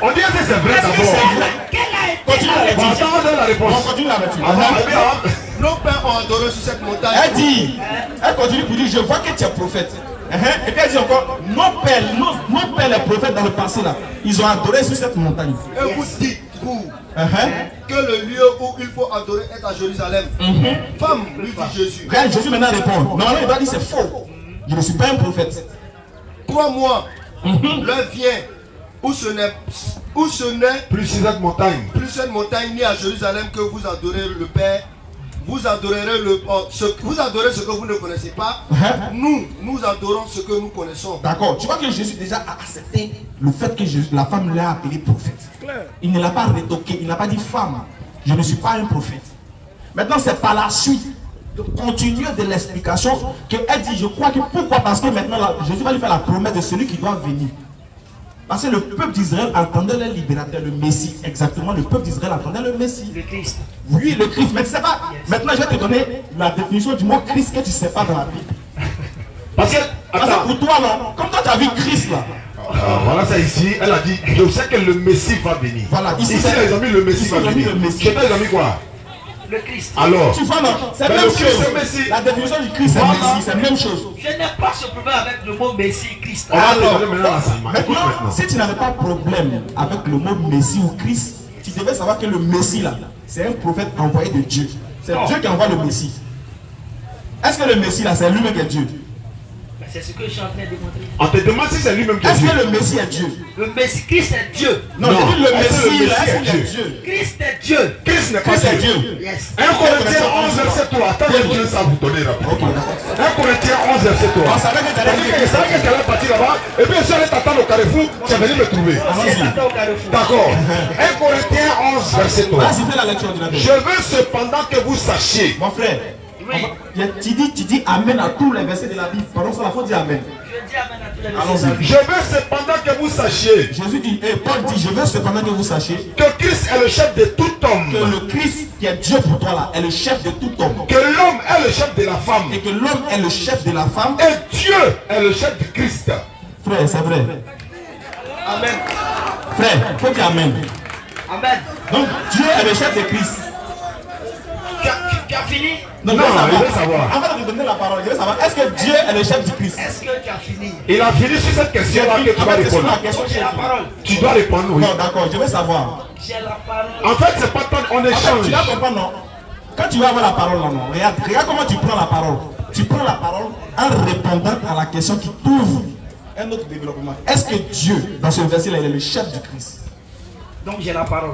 On dit que c'est vrai d'abord. Quelle a été Continue la la réponse? lecture. Attends, on donne la On réponse. continue la lecture. Nos pères ont adoré sur cette montagne. Elle dit, elle continue pour dire, je vois que tu es prophète. Et puis elle dit encore, nos pères, les prophètes dans le passé là, ils ont adoré sur cette montagne. Et vous dites, vous, que le lieu où il faut adorer est à Jérusalem. Femme, lui dit Jésus. Regarde, Jésus maintenant répond. Normalement, il va dire c'est faux. Je ne suis pas un prophète. Crois-moi, l'heure vient où ce n'est plus cette montagne ni à Jérusalem que vous adorez le Père. Vous adorez ce que vous ne connaissez pas. Nous adorons ce que nous connaissons. D'accord. Tu vois que Jésus déjà a accepté le fait que la femme l'a appelé prophète. Il ne l'a pas retoqué. Il n'a pas dit femme, je ne suis pas un prophète. Maintenant, c'est par la suite de continuer de l'explication qu'elle dit, je crois que pourquoi? Parce que maintenant, Jésus va lui faire la promesse de celui qui doit venir. Parce que le peuple d'Israël attendait le libérateur, le Messie. Exactement, le peuple d'Israël attendait le Messie. Le Christ. Oui, le Christ. Mais tu sais pas. Maintenant, je vais te donner la définition du mot Christ que tu ne sais pas dans la Bible. Parce que pour toi, là, comme toi, tu as vu Christ, là. Voilà ça ici, elle a dit, je sais que le Messie va venir. Voilà, ici les amis, le Messie va venir. Chez toi, les amis, quoi? Le Christ. Alors, tu vois, non, c'est la même chose. La définition du Christ, c'est Messie, c'est la même chose. Je n'ai pas ce problème avec le mot Messie, Christ. Alors, maintenant, si tu n'avais pas de problème avec le mot Messie ou Christ, tu devais savoir que le Messie, là, c'est un prophète envoyé de Dieu. C'est Dieu qui envoie le Messie. Est-ce que le Messie, là, c'est lui-même qui est Dieu? C'est ce que je suis en train de démontrer. On te demande si c'est lui-même qui est Est-ce Dieu. que le Messie est Dieu? Le Messie, Christ est Dieu. Non, je dis le Messie, là, est Dieu. Christ est Dieu. Christ n'est pas Dieu. Yes. 1 Corinthiens 11, verset 3. Attendez, je vais ça vous donner là. 1 Corinthiens 11, verset 3. On savait que tu allais dire. Je savais que tu allais partir là-bas. Et puis, je suis allé t'attendre au carrefour. Tu es venu me trouver. D'accord. 1 Corinthiens 11, verset 3. Vas-y, fais la lecture du Je veux cependant que vous sachiez. Mon frère, tu dis Amen à tous les versets de la Bible. Pendant ça, il faut dire Amen. Je dis Amen à tous les versets. Allons-y. Je veux cependant que vous sachiez. Jésus dit, et Paul dit, je veux cependant que vous sachiez Que Christ est le chef de tout homme. que le Christ qui est Dieu pour toi là est le chef de tout homme. Que l'homme est le chef de la femme. Et que l'homme est le chef de la femme. Et Dieu est le chef du Christ. Frère, c'est vrai. Amen. Frère, il faut dire Amen. Amen. Donc Dieu est le chef de Christ. Tu as fini? Non, je veux savoir. Avant de te donner la parole, je veux savoir, est-ce que Dieu est le chef du Christ? Est-ce que tu as fini? Il a fini sur cette question-là que tu vas répondre. J'ai la parole. Tu dois répondre, oui. Non, d'accord, je veux savoir. J'ai la parole. En fait, c'est pas tant on échange. Tu vas comprendre, non? Quand tu vas avoir la parole, non, regarde comment tu prends la parole. Tu prends la parole en répondant à la question qui t'ouvre un autre développement. Est-ce que Dieu, dans ce verset-là, il est le chef du Christ? Donc j'ai la parole.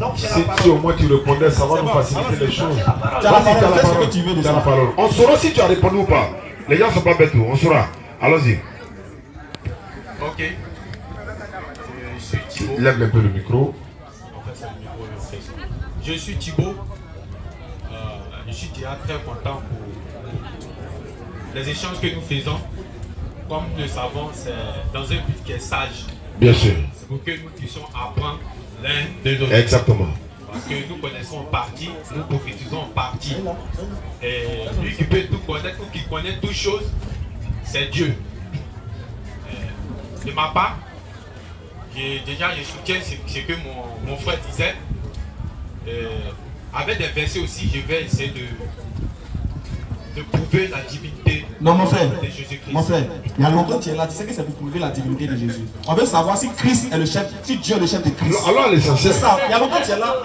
Donc j'ai la Si parole. au moins tu répondais, ça va nous faciliter les choses. Tu as la parole, fais ce que tu veux de Tu as la ça. parole. On saura si tu as répondu ou pas. Les gens ne sont pas bêtes, on saura. Allons-y. Ok. Je suis Thibaut. Lève un peu le micro. Je suis Thibaut. Je suis déjà très content pour les échanges que nous faisons. Comme nous le savons, c'est dans un but qui est sage. Bien sûr. C'est pour que nous puissions apprendre l'un de l'autre. Exactement. Parce que nous connaissons en partie, nous prophétisons en partie. Et lui qui peut tout connaître, ou qui connaît toutes choses, c'est Dieu. De ma part, je soutiens ce que mon frère disait. Avec des versets aussi, je vais essayer de prouver la divinité Non, mon frère, de Jésus-Christ. mon frère, il y a longtemps que tu es là, tu sais que c'est pour prouver la divinité de Jésus. On veut savoir si Christ est le chef, si Dieu est le chef de Christ. Alors l'essentiel. C'est ça, il y a longtemps que tu es là.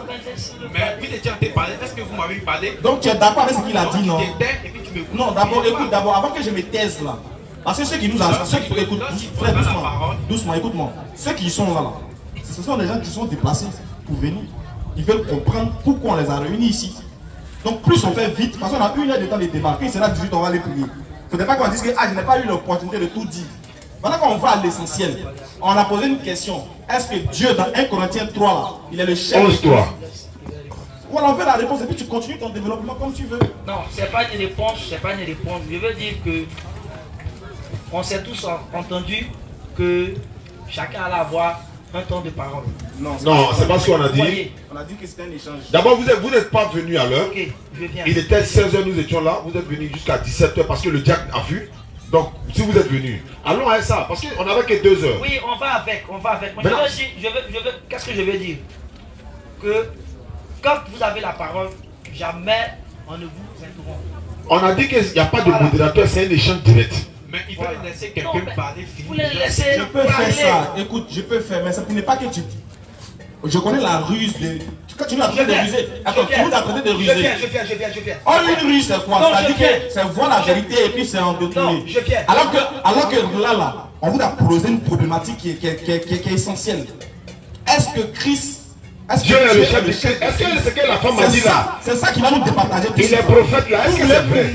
Mais vous étiez en train de parler, est-ce que vous m'avez parlé? Donc tu es d'accord avec ce qu'il a dit, non? Tu t'étais et puis tu me... Non, d'abord, écoute, d'abord, avant que je me taise là. Parce que ceux qui nous entendent, ceux qui écoutent, frère, doucement, écoute-moi. Ceux qui sont là, ce sont des gens qui sont déplacés pour venir. Ils veulent comprendre pourquoi on les a réunis ici. Donc plus on fait vite, parce qu'on a 1 heure de temps de débat, puis c'est là 18, on va les prier. Il ne faudrait pas qu'on dise que je n'ai pas eu l'opportunité de tout dire. Maintenant qu'on va à l'essentiel, on a posé une question. Est-ce que Dieu dans 1 Corinthiens 3 là, il est le chef? 11-3. Voilà, on veut la réponse et puis tu continues ton développement comme tu veux. Non, c'est pas une réponse, c'est pas une réponse. Je veux dire que on s'est tous entendu que chacun allait avoir un temps de parole. Non, c'est pas ce qu'on a dit. Voyez. On a dit que c'était un échange. D'abord, vous n'êtes pas venu à l'heure. Ok, je viens. Il était 16h, nous étions là. Vous êtes venu jusqu'à 17h parce que le diacre a vu. Donc, si vous êtes venu, allons à ça. Parce qu'on n'avait que 2 heures. Oui, on va avec. Moi, qu'est-ce que je veux dire? Que quand vous avez la parole, jamais on ne vous interrompt. On a dit qu'il n'y a pas de modérateur, c'est un échange direct. Mais il faut laisser quelqu'un parler. Vous les laissez Je peux parler. faire ça. Écoute, je peux faire, mais ça n'est pas que tu... Je connais la ruse de... Quand tu nous as traité de ruser. Attends, tu nous as traité de ruser. Je viens. Oh, une ruse, c'est quoi? Non, C'est-à-dire je viens. que c'est voir la vérité et puis c'est en détourner. Non, je viens. Alors que là, on vous a posé une problématique qui est essentielle. Est-ce que Christ... Dieu est le chef de Christ. Est-ce que c'est ce que la femme a dit là? C'est ça qui va nous départager. Il est prophète là. Est-ce que c'est vrai?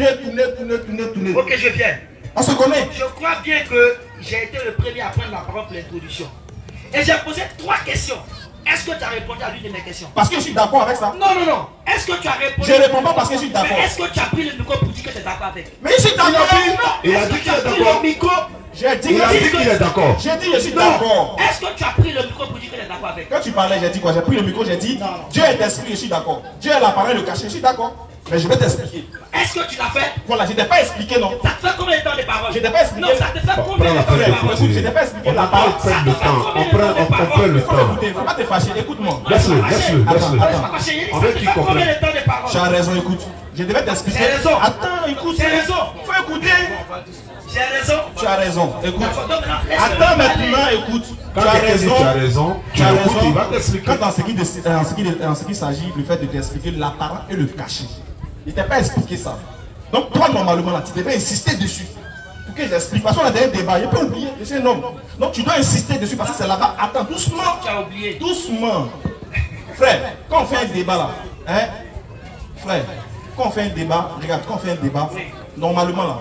Tournez. Ok, je viens. On se connaît. Je crois bien que j'ai été le premier à prendre la parole pour l'introduction. Et j'ai posé 3 questions. Est-ce que tu as répondu à l'une de mes questions? Parce que je suis d'accord avec ça. Non, non, non. Est-ce que tu as répondu? Je ne réponds pas parce que je suis d'accord. Mais est-ce que tu as pris le micro pour dire que tu es d'accord avec? Mais je suis d'accord. Il a dit qu'il est d'accord. J'ai dit qu'il est d'accord. J'ai dit je suis d'accord. Est-ce que tu as pris le micro pour dire que tu es d'accord avec? Quand tu parlais, j'ai dit quoi? J'ai pris le micro, j'ai dit Dieu est esprit, je suis d'accord. Dieu est la parole, le cachet, je suis d'accord. Mais je vais t'expliquer. Est-ce que tu l'as fait? Voilà, je ne t'ai pas expliqué, non. Ça te fait combien de temps de parole? Je ne t'ai pas expliqué. Non, ça te fait combien de temps de parole? Écoute, je ne t'ai pas expliqué la parole. On prend le temps. Il ne faut pas te fâcher, écoute-moi. Laisse-le. On veut qu'il comprenne. Combien de temps de parole? Tu as raison, écoute. Je devais t'expliquer. J'ai raison. Attends, écoute. J'ai raison. Faut écouter. J'ai raison. Tu as raison, écoute. Attends Attends maintenant, écoute. Quand tu as raison. Tu l'écoutes, il va t'expliquer. Quand en ce qui s'agit du fait de t'expliquer l'apparent et le caché, il ne t'a pas expliqué ça. Donc toi, normalement, là, tu devais insister dessus. Pour que j'explique. Parce qu'on a un débat, il peut oublier, je suis un homme. Donc tu dois insister dessus parce que c'est là-bas. Attends, doucement. Tu as oublié. Doucement. Frère, quand on fait un débat là, hein, frère, quand on fait un débat, regarde, quand on fait un débat, normalement là,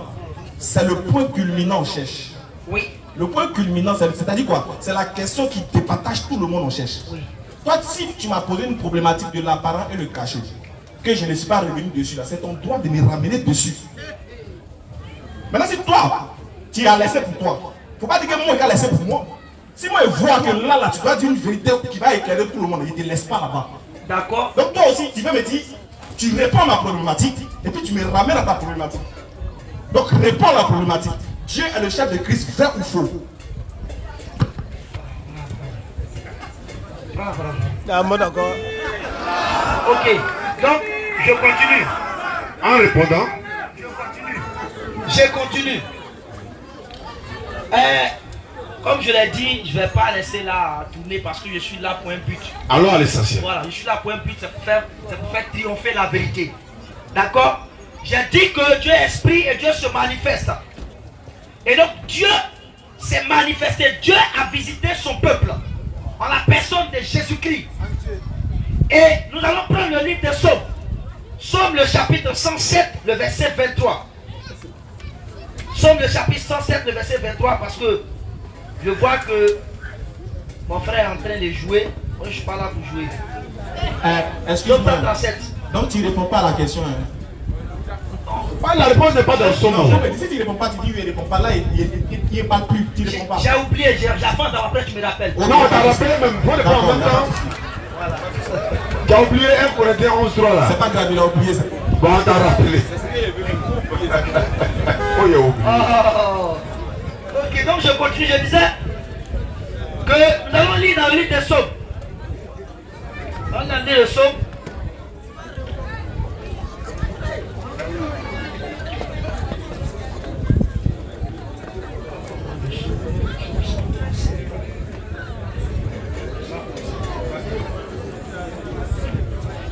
c'est le point culminant on cherche. Oui. Le point culminant, c'est-à-dire quoi? C'est la question qui départage tout le monde on cherche. Oui. Toi, si tu m'as posé une problématique de l'apparent et le caché, que je ne suis pas revenu dessus là, c'est ton droit de me ramener dessus. Maintenant, si toi, tu as laissé pour toi, il ne faut pas dire que moi, il a laissé pour moi. Si moi, je vois que là, tu dois dire une vérité qui va éclairer tout le monde, il ne te laisse pas là-bas. D'accord. Donc toi aussi, tu veux me dire, tu réponds à ma problématique, et puis tu me ramènes à ta problématique. Donc réponds à la problématique. Dieu est le chef de Christ, vrai ou faux? D'accord. Ok. Donc, je continue. En répondant, Je continue. Comme je l'ai dit, je ne vais pas laisser là tourner parce que je suis là pour un but. allons à l'essentiel. Voilà, je suis là pour un but, c'est pour faire triompher la vérité. D'accord? J'ai dit que Dieu est esprit et Dieu se manifeste. Et donc Dieu s'est manifesté, Dieu a visité son peuple en la personne de Jésus-Christ. Et nous allons prendre le livre des Psaumes. Psaume le chapitre 107, le verset 23. Psaume le chapitre 107, le verset 23, parce que je vois que mon frère est en train de jouer. Moi, je ne suis pas là pour jouer. Excuse-moi. Donc tu ne réponds pas à la question. La réponse n'est pas dans le son. Non, mais si tu ne réponds pas, tu dis oui, il ne répond pas. Là, il ne parle plus. Tu ne réponds pas. J'ai oublié, j'avance d'en rappeler, tu me rappelles. Non, tu as rappelé même. Faut répondre en même temps. Voilà. Tu as oublié 1 Corinthiens 11:3 là. C'est pas grave, il a oublié ça. Bon, on t'a rappelé. Oh, il a oublié. Ok, donc je continue, je disais que nous allons lire dans le livre des Psaumes. Dans le livre des Psaumes.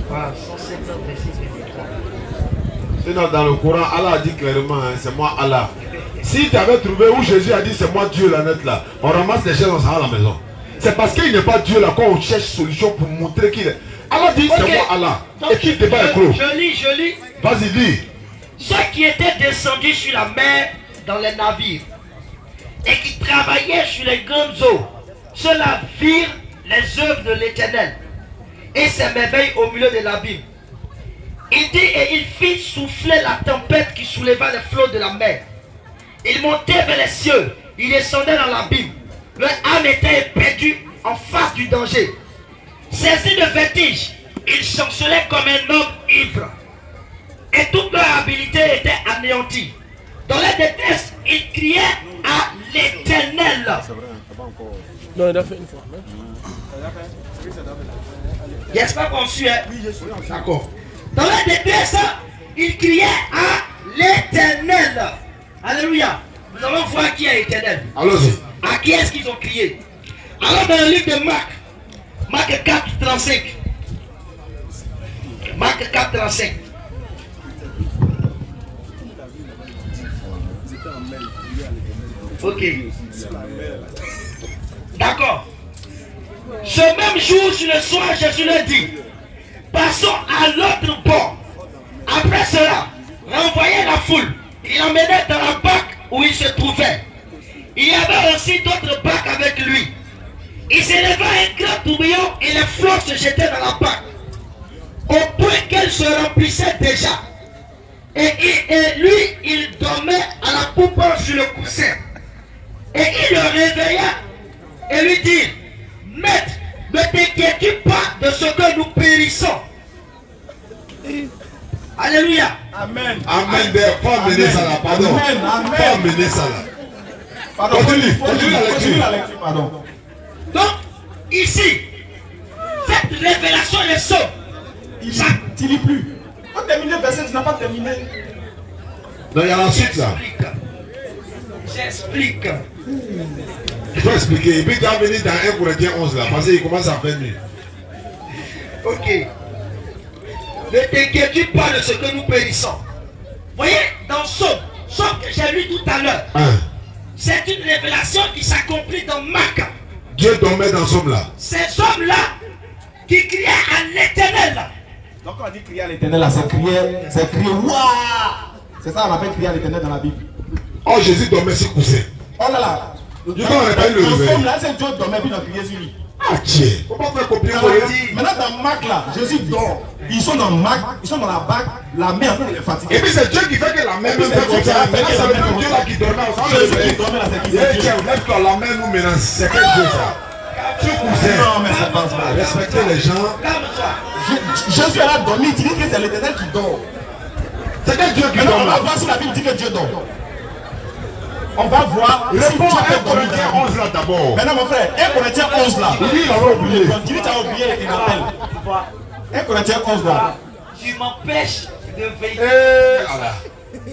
Voilà, 150, verset 23. Sinon, dans le Coran, Allah a dit clairement, hein, c'est moi Allah. Si tu avais trouvé où Jésus a dit c'est moi Dieu la net là, on ramasse les choses, on s'en va à la maison. C'est parce qu'il n'est pas Dieu là qu'on cherche solution pour montrer qu'il est. Allah dit c'est moi Allah. Donc, et qui débat est clos. Je lis. Vas-y, dis. Ceux qui étaient descendus sur la mer dans les navires et qui travaillaient sur les grandes eaux, ceux-là virent les œuvres de l'Éternel et ses merveilles au milieu de l'abîme. Il dit et il fit souffler la tempête qui souleva les flots de la mer. Il montait vers les cieux, il descendait dans l'abîme. Leur âme était perdue en face du danger. Saisis de vertige, ils chancelaient comme un homme ivre. Et toute leur habileté était anéantie. Dans la détresse, ils criaient à l'Éternel. Non, il a fait une fois. J'espère qu'on suit. D'accord. Dans la détresse, ils criaient à l'Éternel. Alléluia. Nous allons voir qui est l'Éternel. Allons-y. À qui est-ce qu'ils ont crié? Alors dans le livre de Marc, Marc 4, 35. Marc 4, 35. Ok. D'accord. Ce même jour, sur le soir, Jésus leur dit, passons à l'autre bord. Après cela, renvoyez la foule. Il emmenait dans la barque où il se trouvait. Il y avait aussi d'autres barques avec lui. Il s'éleva un grand tourbillon et les flots se jetaient dans la barque, au point qu'elle se remplissait déjà. Et lui, il dormait à la poupe sur le coussin. Et il le réveilla et lui dit, Maître, ne t'inquiète-tu pas de ce que nous périssons? Alléluia. Amen. Amen. Faut amener ça là, pardon. Faut amener ça là. Pardon, Continue la lecture. Pardon. Donc, ici, cette révélation est sauve. Il lit plus. Tu as terminé le verset, tu n'as pas terminé. Non, il y a la suite là. J'explique. Il faut expliquer. Et puis tu as venu dans 1 Corinthiens 11 là, parce qu'il commence à faire nuit. Ok. Ne t'inquiète pas de ce que nous périssons. Voyez, dans Somme que j'ai lu tout à l'heure, c'est une révélation qui s'accomplit dans Marc. Dieu dormait dans Somme là. Ces hommes-là qui criaient à l'éternel. Donc quand on dit crier à l'éternel là, c'est crier waouh. C'est ça qu'on appelle crier à l'éternel dans la Bible. Oh, Jésus dormait sur coussin. Oh là là. Le Somme là, c'est Dieu dormait puis il a crié sur lui. Ah tiens, faut pas faire copier. Maintenant dans Marc là, Jésus dort. Ils sont dans Marc, ils sont dans la barque, la mer en train de les fatiguer. Et puis c'est Dieu qui fait que la mer nous fait comme ça. Maintenant c'est le même Dieu là qui dormait. Jésus qui dormait là, c'est qui? Lève-toi, la mer nous menace. C'est quel Dieu ça? Sur coussin. Non mais c'est pas ça. Respectez les gens. Jésus est là dormi, il dit que c'est l'éternel qui dort. C'est quel Dieu qui Maintenant dort on va là? voir si la Bible dit que Dieu dort. On va voir si Réponds Dieu à 1 peut dormir. Corinthiens 11 là d'abord. Maintenant mon frère, 1 Corinthiens 11 là. Oui, il avait oublié. Quand tu dis tu as oublié, il appelle. 1 Corinthiens 11 là. Tu m'empêches de veiller.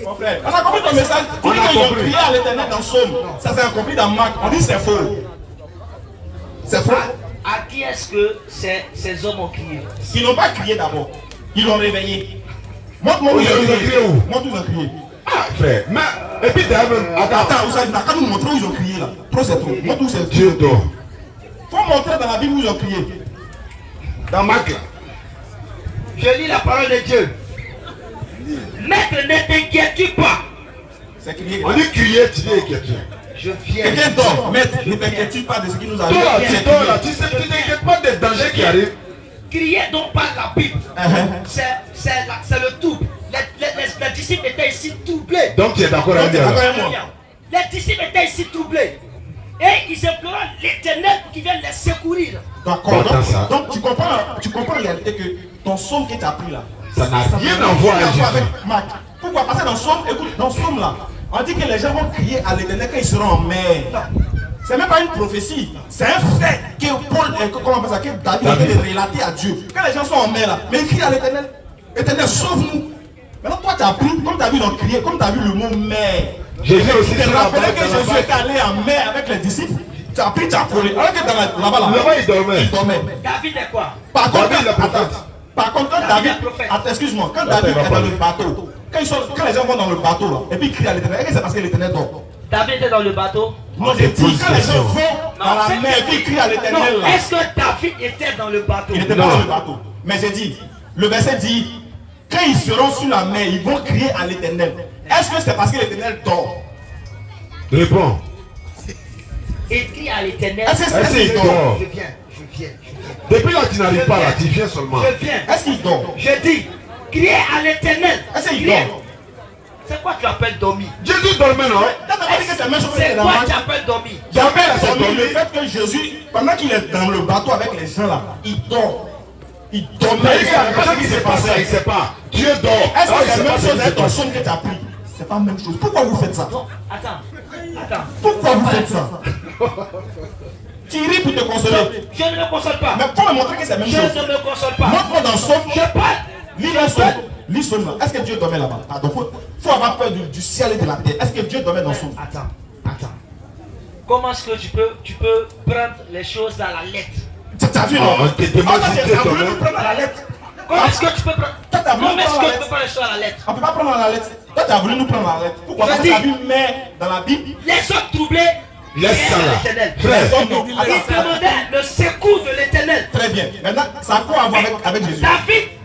Mon frère, on a compris ton message. Tu dis qu'ils ont crié à l'éternel dans Somme. Ça c'est compris dans Marc. On dit c'est faux. C'est faux. À qui est-ce que ces hommes ont crié? Ils n'ont pas crié d'abord. Ils l'ont réveillé. Montre-moi où ils ont crié. Montre où ils ont crié. Ah frère, mais et puis t'as même. Attends, vous savez, quand nous montrons où ils ont crié là. Trop c'est trop. Montre où c'est. Dieu dort. Faut montrer dans la Bible où ils ont crié. Dans Marc là. Je lis la parole de Dieu. Maître, ne t'inquiète-tu pas. C'est crié. On dit crier, tu dis inquiétude. Je viens. Quelqu'un dort. Maître, ne t'inquiète pas de ce qui nous arrive. Toi là, tu dors là, tu sais, tu t'inquiètes pas des dangers qui arrivent. Crier donc par la Bible. C'est le double. Les disciples étaient ici troublés. Donc tu es d'accord avec moi? Les disciples étaient ici troublés. Et ils imploraient l'éternel qui vienne les secourir. D'accord. Donc tu comprends en réalité que ton somme que tu as pris là, ça n'a rien à voir avec Marc. Pourquoi? Parce que dans Somme, écoute, dans Somme là, on dit que les gens vont crier à l'éternel quand ils seront en mer. C'est même pas une prophétie, c'est un fait que Paul, comment on appelle ça, que David a été relaté à Dieu. Quand les gens sont en mer là, mais ils crient à l'éternel, éternel sauve-nous. Maintenant toi tu as pris, comme tu as vu ils ont crié, comme tu as vu le mot mer. Jésus aussi tu te rappelles que Jésus était allé en mer avec les disciples. Tu as pris, tu as collé. Alors que là-bas là-bas il dormait. David est quoi? Par contre, David le prophète. Par contre, quand David, excuse-moi, quand David est dans le bateau, quand les gens vont dans le bateau là, et puis ils crient à l'éternel, c'est parce que l'éternel dort. David était dans le bateau? Non, j'ai dit, quand les gens vont dans la mer, et puis ils crient à l'éternel là. Est-ce que David était dans le bateau? Il était pas dans le bateau. Mais j'ai dit, le verset dit, quand ils seront sur la mer, ils vont crier à l'éternel. Est-ce que c'est parce que l'éternel dort? Réponds. Il crie à l'éternel. Est-ce qu'il dort? Je viens. Depuis là tu n'arrives pas là, tu viens seulement. Je viens. Est-ce qu'il dort? Je dis, crier à l'éternel. Est-ce qu'il dort? C'est quoi tu appelles dormir? Jésus dormait non? C'est quoi tu appelles dormir? J'appelle dormir le fait que Jésus, pendant qu'il est dans le bateau avec les gens là, il dort. Il dort. Qu'est-ce qui s'est passé? Il ne sait pas. Dieu dort. Est-ce que c'est la même chose avec ton somme que tu as pris? C'est pas la même chose. Pourquoi vous faites ça? Non, attends. Pourquoi vous faites ça? Tu ris pour te consoler. Je ne me console pas. Mais pour me montrer que c'est la même chose. Je ne me console pas. Montre-moi dans Somme. Je parle. Lis Somme là. Est-ce que Dieu dormait là-bas? Pardon. Faut avoir peur du ciel et de la terre. Est-ce que Dieu dormait dans Somme? Attends. Comment est-ce que tu peux prendre les choses dans la lettre? T'as vu non? On te demande si Dieu dormait. Prendre à la lettre. Comment est-ce que tu peux prendre les choses à la lettre? On ne peut pas prendre la lettre. Toi, tu as voulu nous prendre la lettre. Pourquoi? Parce que tu as vu mais dans la Bible. Les hommes troublés. Laisse ça là. Frère. Ils demandaient le secours de l'Éternel. Très bien. Maintenant, ça a quoi à voir avec Jésus?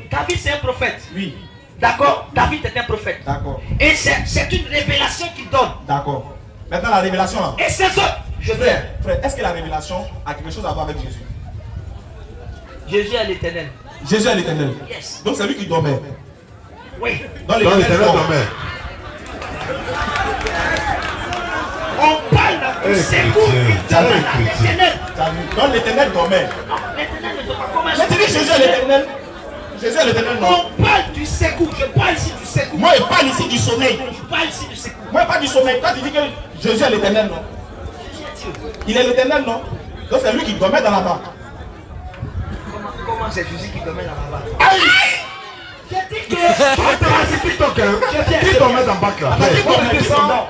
David c'est un prophète. Oui. D'accord? David est un prophète. D'accord. Et c'est une révélation qu'il donne. D'accord. Maintenant, la révélation là. Et c'est ça. Frère, est-ce que la révélation a quelque chose à voir avec Jésus? Jésus est l'Éternel. Jésus est l'Éternel. Yes. Donc c'est lui qui dormait. Oui. Dans l'Éternel dormait. On parle de secours. Dans l'Éternel dormait. Non, l'Éternel ne doit pas commencer. Mais tu dis Jésus est l'Éternel. Jésus est l'Éternel, non? On parle du secours. Je parle ici du secours. Moi, je parle ici du sommeil. Je parle ici du secours. Moi, je parle du sommeil. Toi, tu dis que Jésus est l'Éternel, non? Il est l'Éternel, non? Donc c'est lui qui dormait dans la barque. Comment c'est Jésus qui dormait dans la barque? Aïe! J'ai dit que... Qui dormait dans la barque là?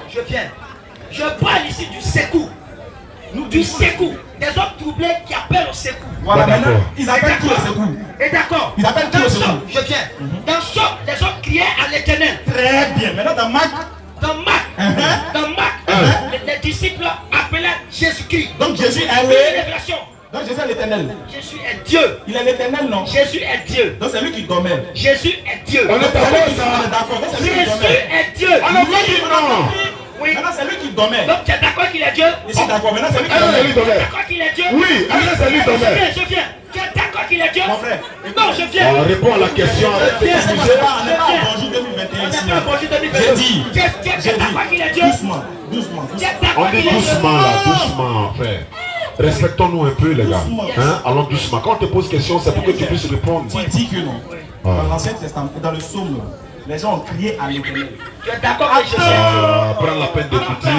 Je viens. Je parle ici du secours. Du secours. Des hommes troublés qui appellent au secours. Voilà, maintenant, ils appellent tout le secours. Et d'accord. Ils appellent tout le secours. Je viens. Dans Somme, les hommes criaient à l'Éternel. Très bien. Maintenant, dans Marc. Les disciples appelaient Jésus-Christ. Donc Jésus est révélation. Donc Jésus est l'Éternel. Jésus est Dieu. Il est l'Éternel, non? Jésus est Dieu. Donc c'est lui qui dormait. Jésus est Dieu. On est d'accord. Jésus est Dieu. Oui. Maintenant c'est lui qui dormait. Donc tu es d'accord qu'il est Dieu? Je suis d'accord. Maintenant c'est lui qui dormait. Tu es d'accord qu'il est Dieu? Oui, c'est lui qui dormait. Je viens. Tu es d'accord qu'il est Dieu? Mon frère. Non, je viens. On répond à la question avec On n'est pas en Bonjour 2021 ici. J'ai dit. Tu es d'accord qu'il est Dieu? Doucement. On dit doucement là, doucement, frère. Respectons-nous un peu, les gars. Hein? Allons doucement. Quand on te pose question, c'est pour que tu puisses répondre. Tu dis que non. Dans l'Ancien Testament, dans le psaume, les gens ont crié à l'Éternel. Tu es d'accord que Jésus prends la peine d'écouter.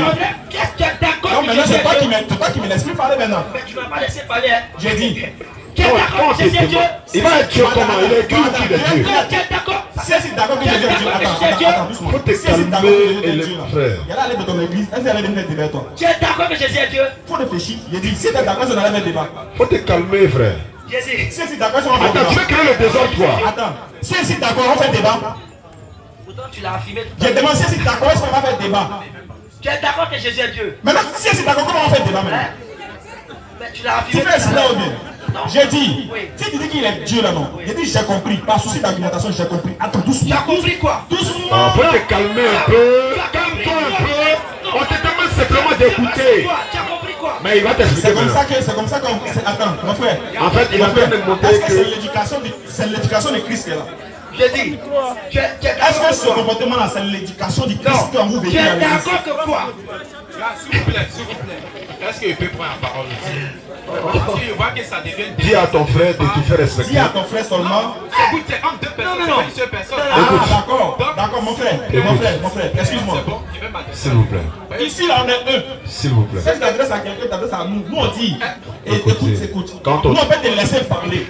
Qu'est-ce que tu es d'accord? Non, maintenant c'est toi qui me laisses plus parler maintenant. Mais tu ne m'as pas laissé parler. J'ai dit. Tu es d'accord que Jésus est Dieu? Il va être Dieu comment? Il est Dieu ou qui est Dieu? Tu es d'accord? Si c'est d'accord que Jésus est Dieu, attends, doucement. Faut te calmer et les frères. Il y a aller de ton église, est-ce qu'elle allait venir faire débat toi? Tu es d'accord que Jésus est Dieu? Faut réfléchir. J'ai dit, si tu es d'accord, on allait faire débat. Faut te calmer, frère. Jésus. Si c'est d'accord, on va faire débat. Attends, tu veux créer le désordre, toi? Attends, si c'est d'accord, on fait débat. Pourtant, tu l'as affirmé tout à J'ai demandé si c'est d'accord, est-ce qu'on va faire débat? Tu es d'accord que Jésus est Dieu? Maintenant, si c'est d'accord, comment on fait débat maintenant? Mais tu l'as Tu affirmé. fais cela ou bien? J'ai dit, Oui. si tu dis qu'il est Dieu là non, j'ai dit j'ai compris, par souci d'argumentation j'ai compris. Attends, doucement. Tu as compris quoi? Doucement. Faut te calmer un peu. Calme-toi un peu. On te demande simplement d'écouter. Tu as compris quoi? Mais il va t'expliquer. C'est comme ça qu'on. Attends, mon frère. En fait, il va faire démontrer Est-ce que que. c'est l'éducation de Christ qui est là? Je dis, tu es Est-ce que ce comportement là, c'est l'éducation du Christ que vous tu véhiculez es à l'église? d'accord que quoi? S'il vous plaît. Est-ce qu'il peut prendre la parole aussi? Parce que je vois que ça devient... Dis à ton frère de te faire respecter. Dis à ton frère seulement. Écoute, c'est entre deux personnes, c'est pas une seule personne. Ah, d'accord, mon frère, excuse-moi. C'est bon, je vais m'adresser. S'il vous plaît. Ici là, on est un. S'il vous plaît. Si tu t'adresses à quelqu'un, tu t'adresses à nous. Nous on dit, écoute. Quand Nous on- on peut te laisser parler.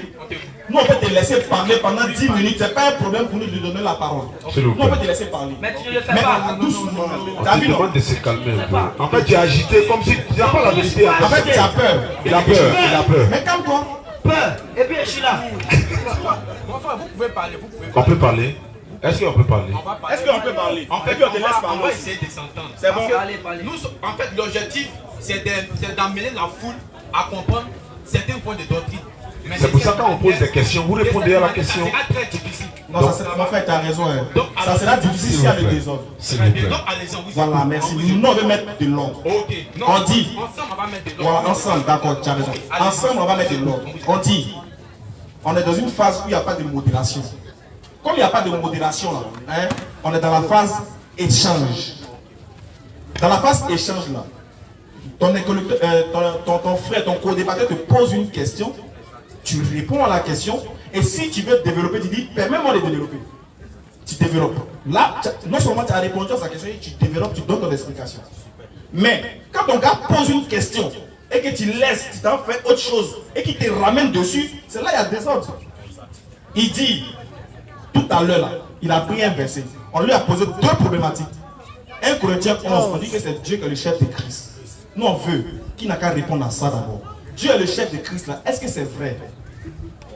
Nous on peut te laisser parler pendant 10 minutes. C'est pas un problème pour nous de lui donner la parole. S'il vous Nous on peut plaît. te laisser parler. Mais tu ne le fais Mais pas. doucement. On T'as te vu non? demande de se calmer un peu. En fait, tu es agité comme si tu n'as pas la vérité. En fait, tu as peur. Il a peur. Il a peur. Mais calme-toi. Peur. Et puis je suis là. Mon frère, vous pouvez parler, On peut parler? Est-ce qu'on peut parler? On va parler. Est-ce qu'on peut parler? En fait, Et puis on te on laisse va parler. essayer de s'entendre. C'est bon. Parce que Parlez. nous, en fait, l'objectif, c'est d'amener la foule à comprendre certains points de doctrine. Mais C'est pour ça que quand on pose des questions, vous répondez à la question. Ça sera très difficile. Non, ça sera, mon frère, tu as raison. Hein. Ça sera difficile S'il s'il y a vous le plaît. désordre. S'il vous plaît. Donc, allez-y, on vous Voilà, écoute. merci. On vous Nous, écoute. on veut mettre de l'ordre. Ok. Non, On dit. Ensemble, on va mettre de l'ordre. Voilà, ensemble, d'accord, tu as raison. Ensemble, on va mettre de l'ordre. On dit, on est dans une phase où il n'y a pas de modération. Comme il n'y a pas de modération là, hein, on est dans la phase échange. Dans la phase échange là, ton frère, ton co-débatteur te pose une question, tu réponds à la question, et si tu veux développer, tu dis, permets-moi de développer. Tu développes. Là, non seulement tu as répondu à sa question, tu développes, tu donnes ton explication. Mais quand ton gars pose une question et que tu laisses, tu t'en fais autre chose et qu'il te ramène dessus, c'est là qu'il y a désordre. Il dit, tout à l'heure là, il a pris un verset. On lui a posé deux problématiques. 1 Corinthiens 11, on dit que c'est Dieu qui est le chef de Christ. Nous on veut, qui n'a qu'à répondre à ça d'abord. Dieu est le chef de Christ là, est-ce que c'est vrai?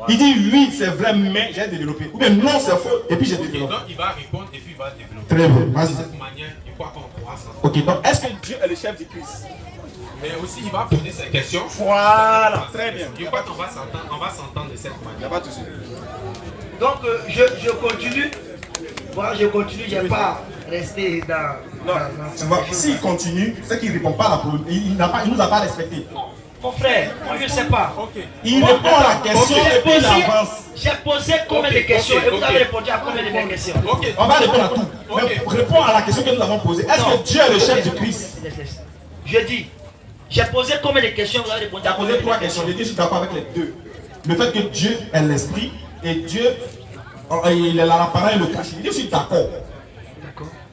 Il dit oui, c'est vrai, mais j'ai développé. Ou bien non, c'est faux, et puis j'ai développé. Donc il va répondre et puis il va développer. Très bien, vas-y. De cette manière, je crois qu'on pourra s'entendre. Ok, donc est-ce que Dieu est le chef du Christ? Mais aussi, il va poser ses questions. Voilà, très bien. Je crois qu'on va s'entendre de cette manière. Il n'y a pas de souci. Donc je continue. Moi je continue, je n'ai pas resté dans S'il continue, c'est qu'il ne répond pas à la problème. Il ne nous a pas respecté. Mon frère, moi je ne sais pas. Il répond à la question et puis il avance. J'ai posé combien de questions et vous avez répondu à combien de mes questions? On va répondre à tout. Mais réponds à la question que nous avons posée. Est-ce que Dieu est le chef du Christ? Je dis, j'ai posé combien de questions, vous avez répondu Tu à as combien posé de 3 questions? questions. Je suis d'accord avec les deux. Le fait que Dieu est l'esprit et Dieu, il est la parole et le caché. Je suis d'accord.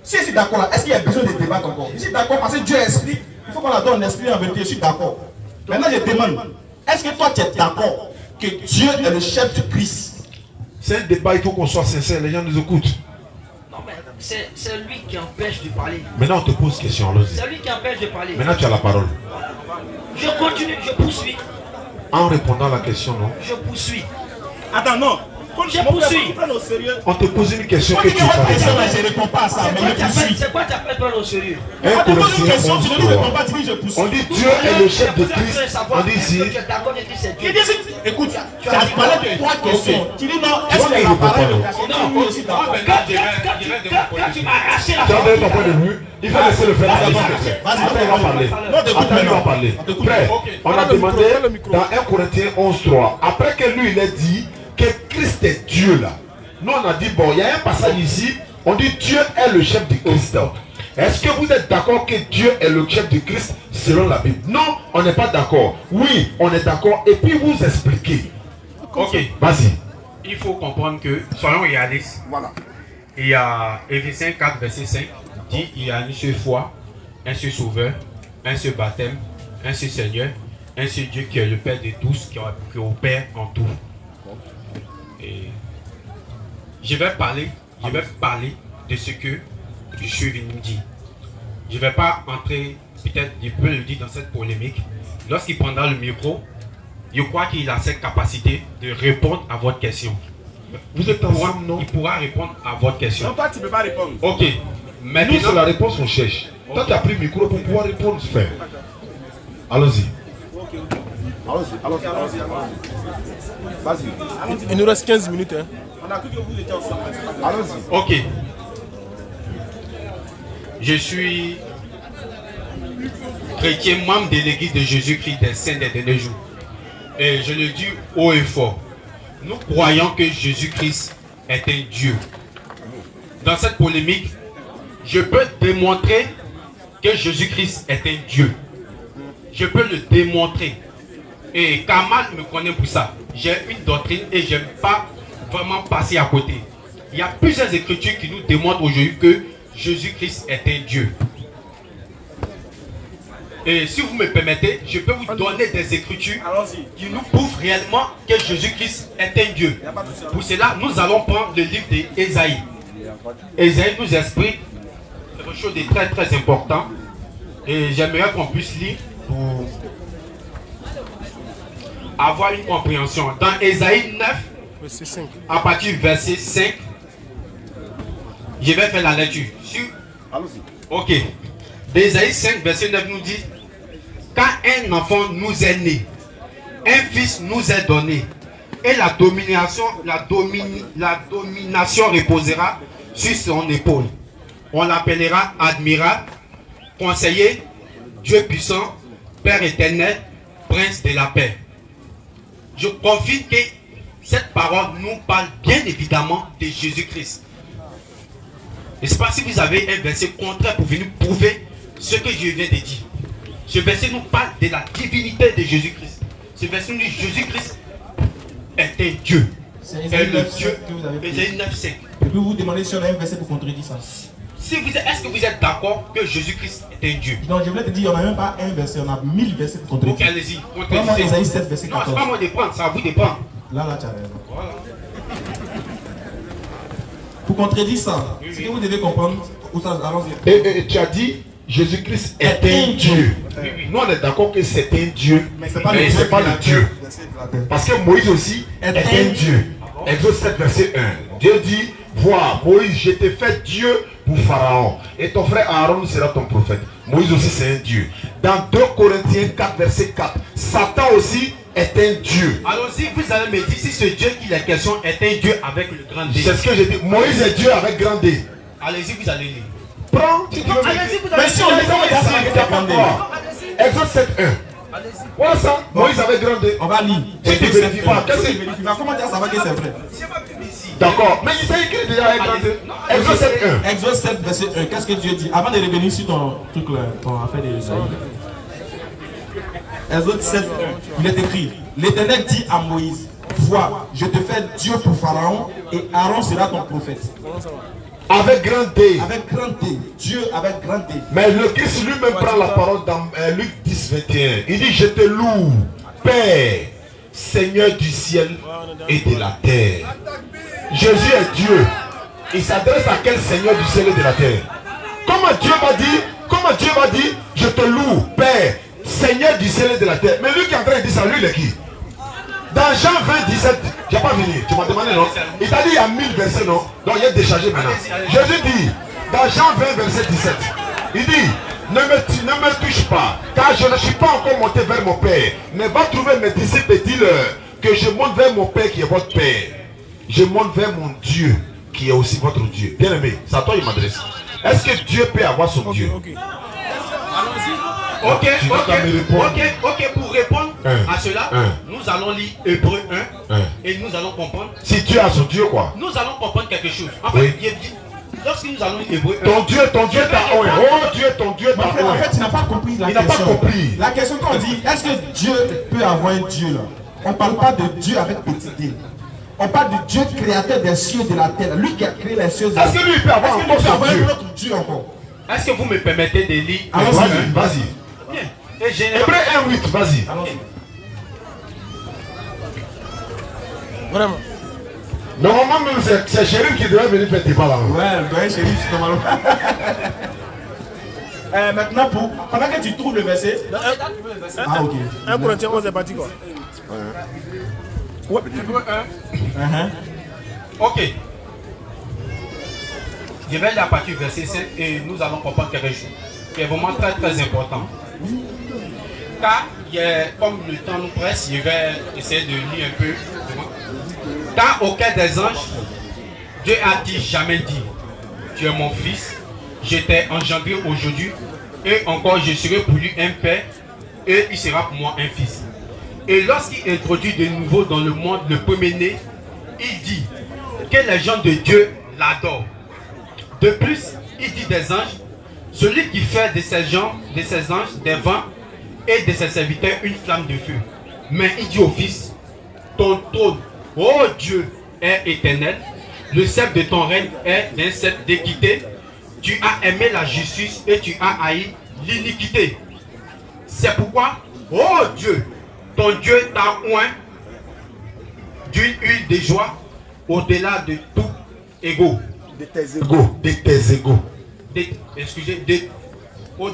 Si je suis d'accord là, est-ce qu'il y a besoin de débattre encore? Je suis d'accord parce que Dieu est esprit. Il faut qu'on adore l'esprit en vérité. Je suis d'accord. Maintenant je demande, est-ce que toi tu es d'accord que Dieu est le chef du Christ? C'est un débat, il faut qu'on soit sincère, les gens nous écoutent. Non mais c'est lui qui empêche de parler. Maintenant on te pose question, allons-y. C'est lui qui empêche de parler. Maintenant tu as la parole. Je continue, je poursuis. En répondant à la question, non? Je poursuis. Attends, non. Je poursuis. Au sérieux. On te pose une question On que dit tu que votre question là, ne je ne réponds pas à ça, mais je poursuis. C'est quoi tu appelles prendre au sérieux? On te pose une question, tu ne lui réponds pas, tu dis je poursuis. On dit Dieu est le chef de Christ. On dit ici. Il dit, écoute, tu as parlé de 3 questions. Tu dis non, est-ce que la parole est le caché? Non, aussi d'accord. Quand tu m'as arraché la Tu as parole. donné ton point de vue. Il faut laisser le faire. Après, il va parler. Après, il va parler. Frère, on a demandé dans 1 Corinthiens 11:3. Après que lui, il a dit que Christ est Dieu là. Nous, on a dit, bon, il y a un passage ici. On dit Dieu est le chef du Christ. Est-ce que vous êtes d'accord que Dieu est le chef du Christ selon la Bible? Non, on n'est pas d'accord. Oui, on est d'accord. Et puis vous expliquez. Ok, Vas-y. il faut comprendre que, soyons réalistes. Voilà. Il y a Éphésiens 4, verset 5, dit il y a une seule foi, un seul sauveur, un seul baptême, un seul Seigneur, un seul Dieu qui est le Père de tous, qui opère en tout. Et je vais parler de ce que je suis venu dire. Je ne vais pas entrer, peut-être je peux le dire dans cette polémique. Lorsqu'il prendra le micro, je crois qu'il a cette capacité de répondre à votre question. Vous êtes ensemble, non? Il pourra répondre à votre question. Non, toi tu ne peux pas répondre. Ok. Nous, Maintenant, c'est la réponse qu'on cherche. Toi, tu as pris le micro pour pouvoir répondre, frère. Allons-y. Allons-y. Vas-y. Il nous reste 15 minutes. Hein. On a cru que vous étiez ensemble. Allons-y. ok. Je suis chrétien, membre de l'église de Jésus-Christ des Saints des derniers jours. Et je le dis haut et fort. Nous croyons que Jésus-Christ est un Dieu. Dans cette polémique, je peux démontrer que Jésus-Christ est un Dieu. Je peux le démontrer. Et Kamal me connaît pour ça. J'ai une doctrine et je n'aime pas vraiment passer à côté. Il y a plusieurs écritures qui nous démontrent aujourd'hui que Jésus-Christ est un Dieu. Et si vous me permettez, je peux vous donner des écritures qui nous prouvent réellement que Jésus-Christ est un Dieu. Pour cela, nous allons prendre le livre d'Ésaïe. Ésaïe nous explique quelque chose de très très important. Et j'aimerais qu'on puisse lire pour avoir une compréhension. Dans Ésaïe 9, Verset 5. à partir du verset 5, je vais faire la lecture. Allons-y. Ok. D'Ésaïe 5, verset 9 nous dit: quand un enfant nous est né, un fils nous est donné, et la domination reposera sur son épaule. On l'appellera admirable, conseiller, Dieu puissant, Père éternel, prince de la paix. Je confirme que cette parole nous parle bien évidemment de Jésus-Christ. Je ne sais pas si vous avez un verset contraire pour venir prouver ce que je viens de dire. Ce verset nous parle de la divinité de Jésus-Christ. Ce verset nous dit Jésus-Christ est un Dieu. C'est Est le 9, Dieu. que vous avez pris. Ésaïe 9,5. Je peux vous demander si on a un verset pour contredire ça. Est-ce que vous êtes d'accord que Jésus-Christ est un Dieu? Non, je voulais te dire, on n'a même pas un verset, on a 1000 versets pour Ok, contredire. allez-y. Prends-moi Ésaïe 7, verset Non, c'est 14. pas moi de prendre, c'est à vous de prendre. Là, tu as raison. Voilà. Pour contredire ça, Oui, ce oui. que vous devez comprendre, allons-y. Et tu as dit, Jésus-Christ est un Dieu. Oui, oui. Nous, on est d'accord que c'est un Dieu, Mais c'est pas mais le c'est Dieu pas qui le l'a Dieu. fait. versets de la terre. Parce que Moïse aussi est un Dieu. Exode 7, verset 1. Dieu dit, vois, Moïse, je t'ai fait Dieu pour Pharaon. Et ton frère Aaron sera ton prophète. Moïse aussi, c'est un Dieu. Dans 2 Corinthiens 4, verset 4, Satan aussi est un Dieu. Allons-y, vous allez me dire si ce Dieu qui est question est un Dieu avec le grand D. C'est ce que j'ai dit. Moïse est Dieu avec grand D. Allez-y, vous allez lire. Prends, tu veux. Allez-y, vous avez Mais si on Exode 7, 1. Voilà ça. Moïse avait grand D. On va lire. Si tu ne vérifies pas, qu'est-ce que Comment dire ça va que c'est vrai? D'accord. Mais il s'est écrit déjà avec grand D. Exode 7, 1. Exode 7, verset 1. Qu'est-ce que Dieu dit? Avant de revenir sur ton truc là, ton affaire de Saïd. Exode 7, 1. Il est écrit, l'Éternel dit à Moïse, vois, je te fais Dieu pour Pharaon et Aaron sera ton prophète. Avec grand D. Avec grand D. Dieu avec grand D. Mais le Christ lui-même prend la parole dans Luc 10, 21. Il dit, je te loue, Père, Seigneur du ciel et de la terre. Jésus est Dieu. Il s'adresse à quel Seigneur du ciel et de la terre? Comment Dieu va dire, je te loue, Père, Seigneur du ciel et de la terre. Mais lui qui est en train de dire ça, lui il est qui? Dans Jean 20, 17, je n'ai pas fini, tu m'as demandé non? Il t'a dit il y a 1000 versets non? Donc il est déchargé maintenant. Jésus dit, dans Jean 20, verset 17, il dit, ne me touche pas, car je ne suis pas encore monté vers mon Père. Mais va trouver mes disciples et dis-leur que je monte vers mon Père qui est votre Père. Je monte vers mon Dieu qui est aussi votre Dieu. Bien aimé, c'est à toi il m'adresse. Est-ce que Dieu peut avoir son Dieu? Ok, pour répondre à cela, nous allons lire Hébreu 1 et nous allons comprendre. Si Dieu a son Dieu, quoi? Nous allons comprendre quelque chose. En fait, lorsque nous allons lire Hébreu 1, ton Dieu t'a un. Oh Dieu, ton Dieu t'a un. En fait, il n'a pas compris la question. Il n'a pas compris. La question qu'on dit, est-ce que Dieu peut avoir un Dieu là? On ne parle pas de Dieu avec petit D. On parle de Dieu créateur des cieux et de la terre. Lui qui a créé les cieux et la terre. Est-ce que lui il peut avoir encore son Dieu? Un autre Dieu encore. Est-ce que vous me permettez de lire? Vas-y. Hébreu 1, 8, vas-y. Vraiment. Normalement, même c'est Chérif qui devrait venir faire débat là. Ouais, le Chérif, c'est normalement. Maintenant, pendant que tu trouves le verset. Ah, ok. 1 Corinthiens 11 est parti quoi? Ouais. Ok. Je vais lire à partir du verset 7 et nous allons comprendre quelque chose qui est vraiment très très important. Car, comme le temps nous presse, je vais essayer de lire un peu. Car au cœur des anges, Dieu a dit, jamais dit, tu es mon fils, je t'ai engendré aujourd'hui, et encore je serai pour lui un père, et il sera pour moi un fils. Et lorsqu'il introduit de nouveau dans le monde le premier-né, il dit que les gens de Dieu l'adorent. De plus, il dit des anges, celui qui fait de ces anges des vents et de ses serviteurs une flamme de feu. Mais il dit au Fils, ton trône, ô Dieu, est éternel, le sceptre de ton règne est d'un sceptre d'équité, tu as aimé la justice et tu as haï l'iniquité. C'est pourquoi, ô Dieu, ton Dieu t'a oint d'une huile de joie au-delà de tout ego. De tes égaux. De tes égaux. Excusez, ok.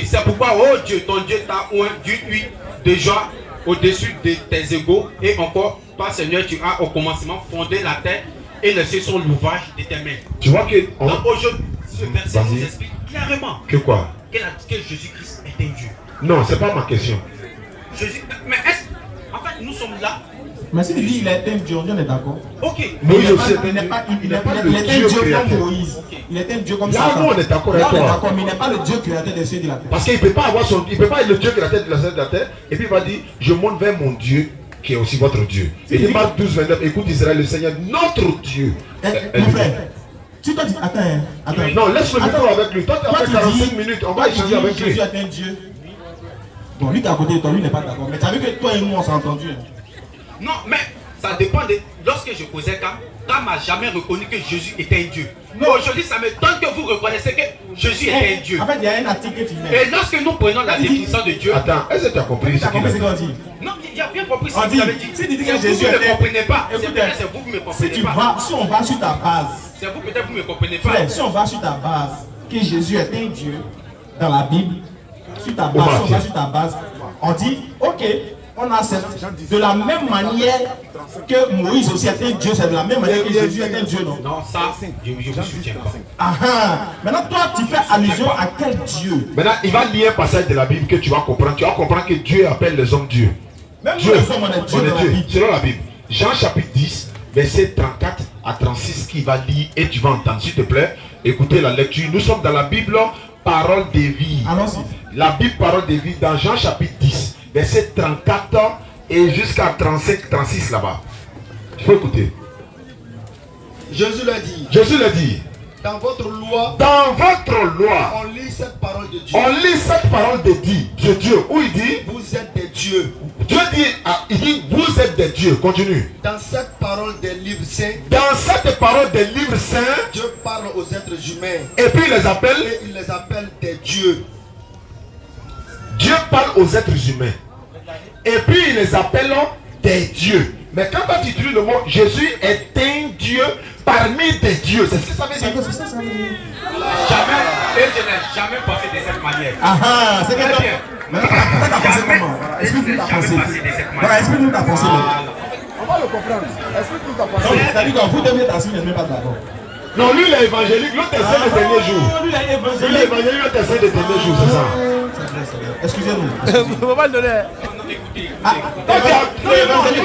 C'est pourquoi, oh Dieu, ton Dieu t'a oint d'une huile de joie au-dessus de tes égaux. Et encore, toi, Seigneur, tu as au commencement fondé la terre et les cieux sont l'ouvrage de tes mains. Tu vois que. Donc aujourd'hui, ce verset nous explique clairement que quoi? Que Jésus-Christ est un Dieu. Non, c'est pas ma question. Mais en fait, nous sommes là. Mais si il dit il est un Dieu, on est d'accord. Ok. Moïse aussi, il n'est pas il n'est pas le Dieu créateur comme Moïse. Il est un Dieu comme ça. Là, on est d'accord avec toi. Mais il n'est pas le Dieu créateur des cieux et de la terre. Parce qu'il ne peut pas avoir son. Il peut pas être le Dieu créateur de la terre, de la terre. Et puis il va dire, je monte vers mon Dieu qui est aussi votre Dieu. Et il Marc 12, 29, écoute Israël, le Seigneur, notre Dieu. Mon frère, tu t'as dit, attends. Non, laisse le micro avec lui. Toi, tu as fait 45 minutes, on va échanger avec lui. Jésus est un Dieu. Bon, lui qui est à côté de toi, lui n'est pas d'accord. Mais tu as vu que toi et nous, on s'est entendus. Non, mais ça dépend de. Lorsque je posais Cam n'a jamais reconnu que Jésus était un Dieu. Non, aujourd'hui, ça me donne que vous reconnaissez que Jésus était un Dieu. En fait, il y a un article que tu mets. Et lorsque nous prenons la définition de Dieu. Attends, est-ce que tu as compris ce qu'il a dit? Non, il a bien compris ce qu'il qu'il avait dit. Si tu dis que Jésus Jésus ne comprenez pas. C'est vous qui ne me comprenez pas. Si on va sur ta base. C'est vous peut-être vous ne me comprenez pas. Frère, si on va sur ta base, que Jésus est un Dieu dans la Bible, sur ta base, si on va sur ta base, On dit, ok, on a de la même manière que Moïse aussi était Dieu, c'est de la même manière que Jésus était Dieu, non? Non, ça, je ne vous soutiens pas. Maintenant, toi, tu fais allusion à quel Dieu? Maintenant, il va lire un passage de la Bible que tu vas comprendre. Tu vas comprendre que Dieu appelle les hommes Dieu. Même Dieu, nous, les hommes, on est Dieu dans la Bible. selon la Bible. Jean chapitre 10, verset 34 à 36, qui va lire et tu vas entendre. S'il te plaît, écoutez la lecture. Nous sommes dans la Bible, parole de vie. Allons-y. La Bible, parole de vie, dans Jean chapitre 10, verset 34 et jusqu'à 35, 36 là-bas. Il faut écouter. Jésus l'a dit. Jésus l'a dit. Dans votre loi, On lit cette parole de Dieu. On lit cette parole de Dieu. Où il dit? Vous êtes des dieux. Dieu dit, il dit, vous êtes des dieux. Continue. Dans cette parole des livres saints, Dans cette parole des livres saints, Dieu parle aux êtres humains. et puis il les appelle. Et il les appelle des dieux. Dieu parle aux êtres humains. Et puis il les appelle des dieux. Mais quand tu utilises le mot Jésus est un Dieu parmi des dieux, c'est ce que ça veut dire. Jamais, et je n'ai jamais pensé de cette manière. C'est que toi. Maintenant, t'as pensé comment? Explique-nous ta pensée. Explique-nous ta pensée. On va le comprendre. Explique-nous ta pensée. C'est-à-dire que vous devez t'assurer, je ne suis pas d'accord. Non, lui il est évangélique, l'autre est saint des derniers jours. Lui, il est Lui il est évangélique. évangélique, l'autre est saint des derniers jours, c'est ça. Excusez-nous. On va pas le donner. Écoutez, Toi, tu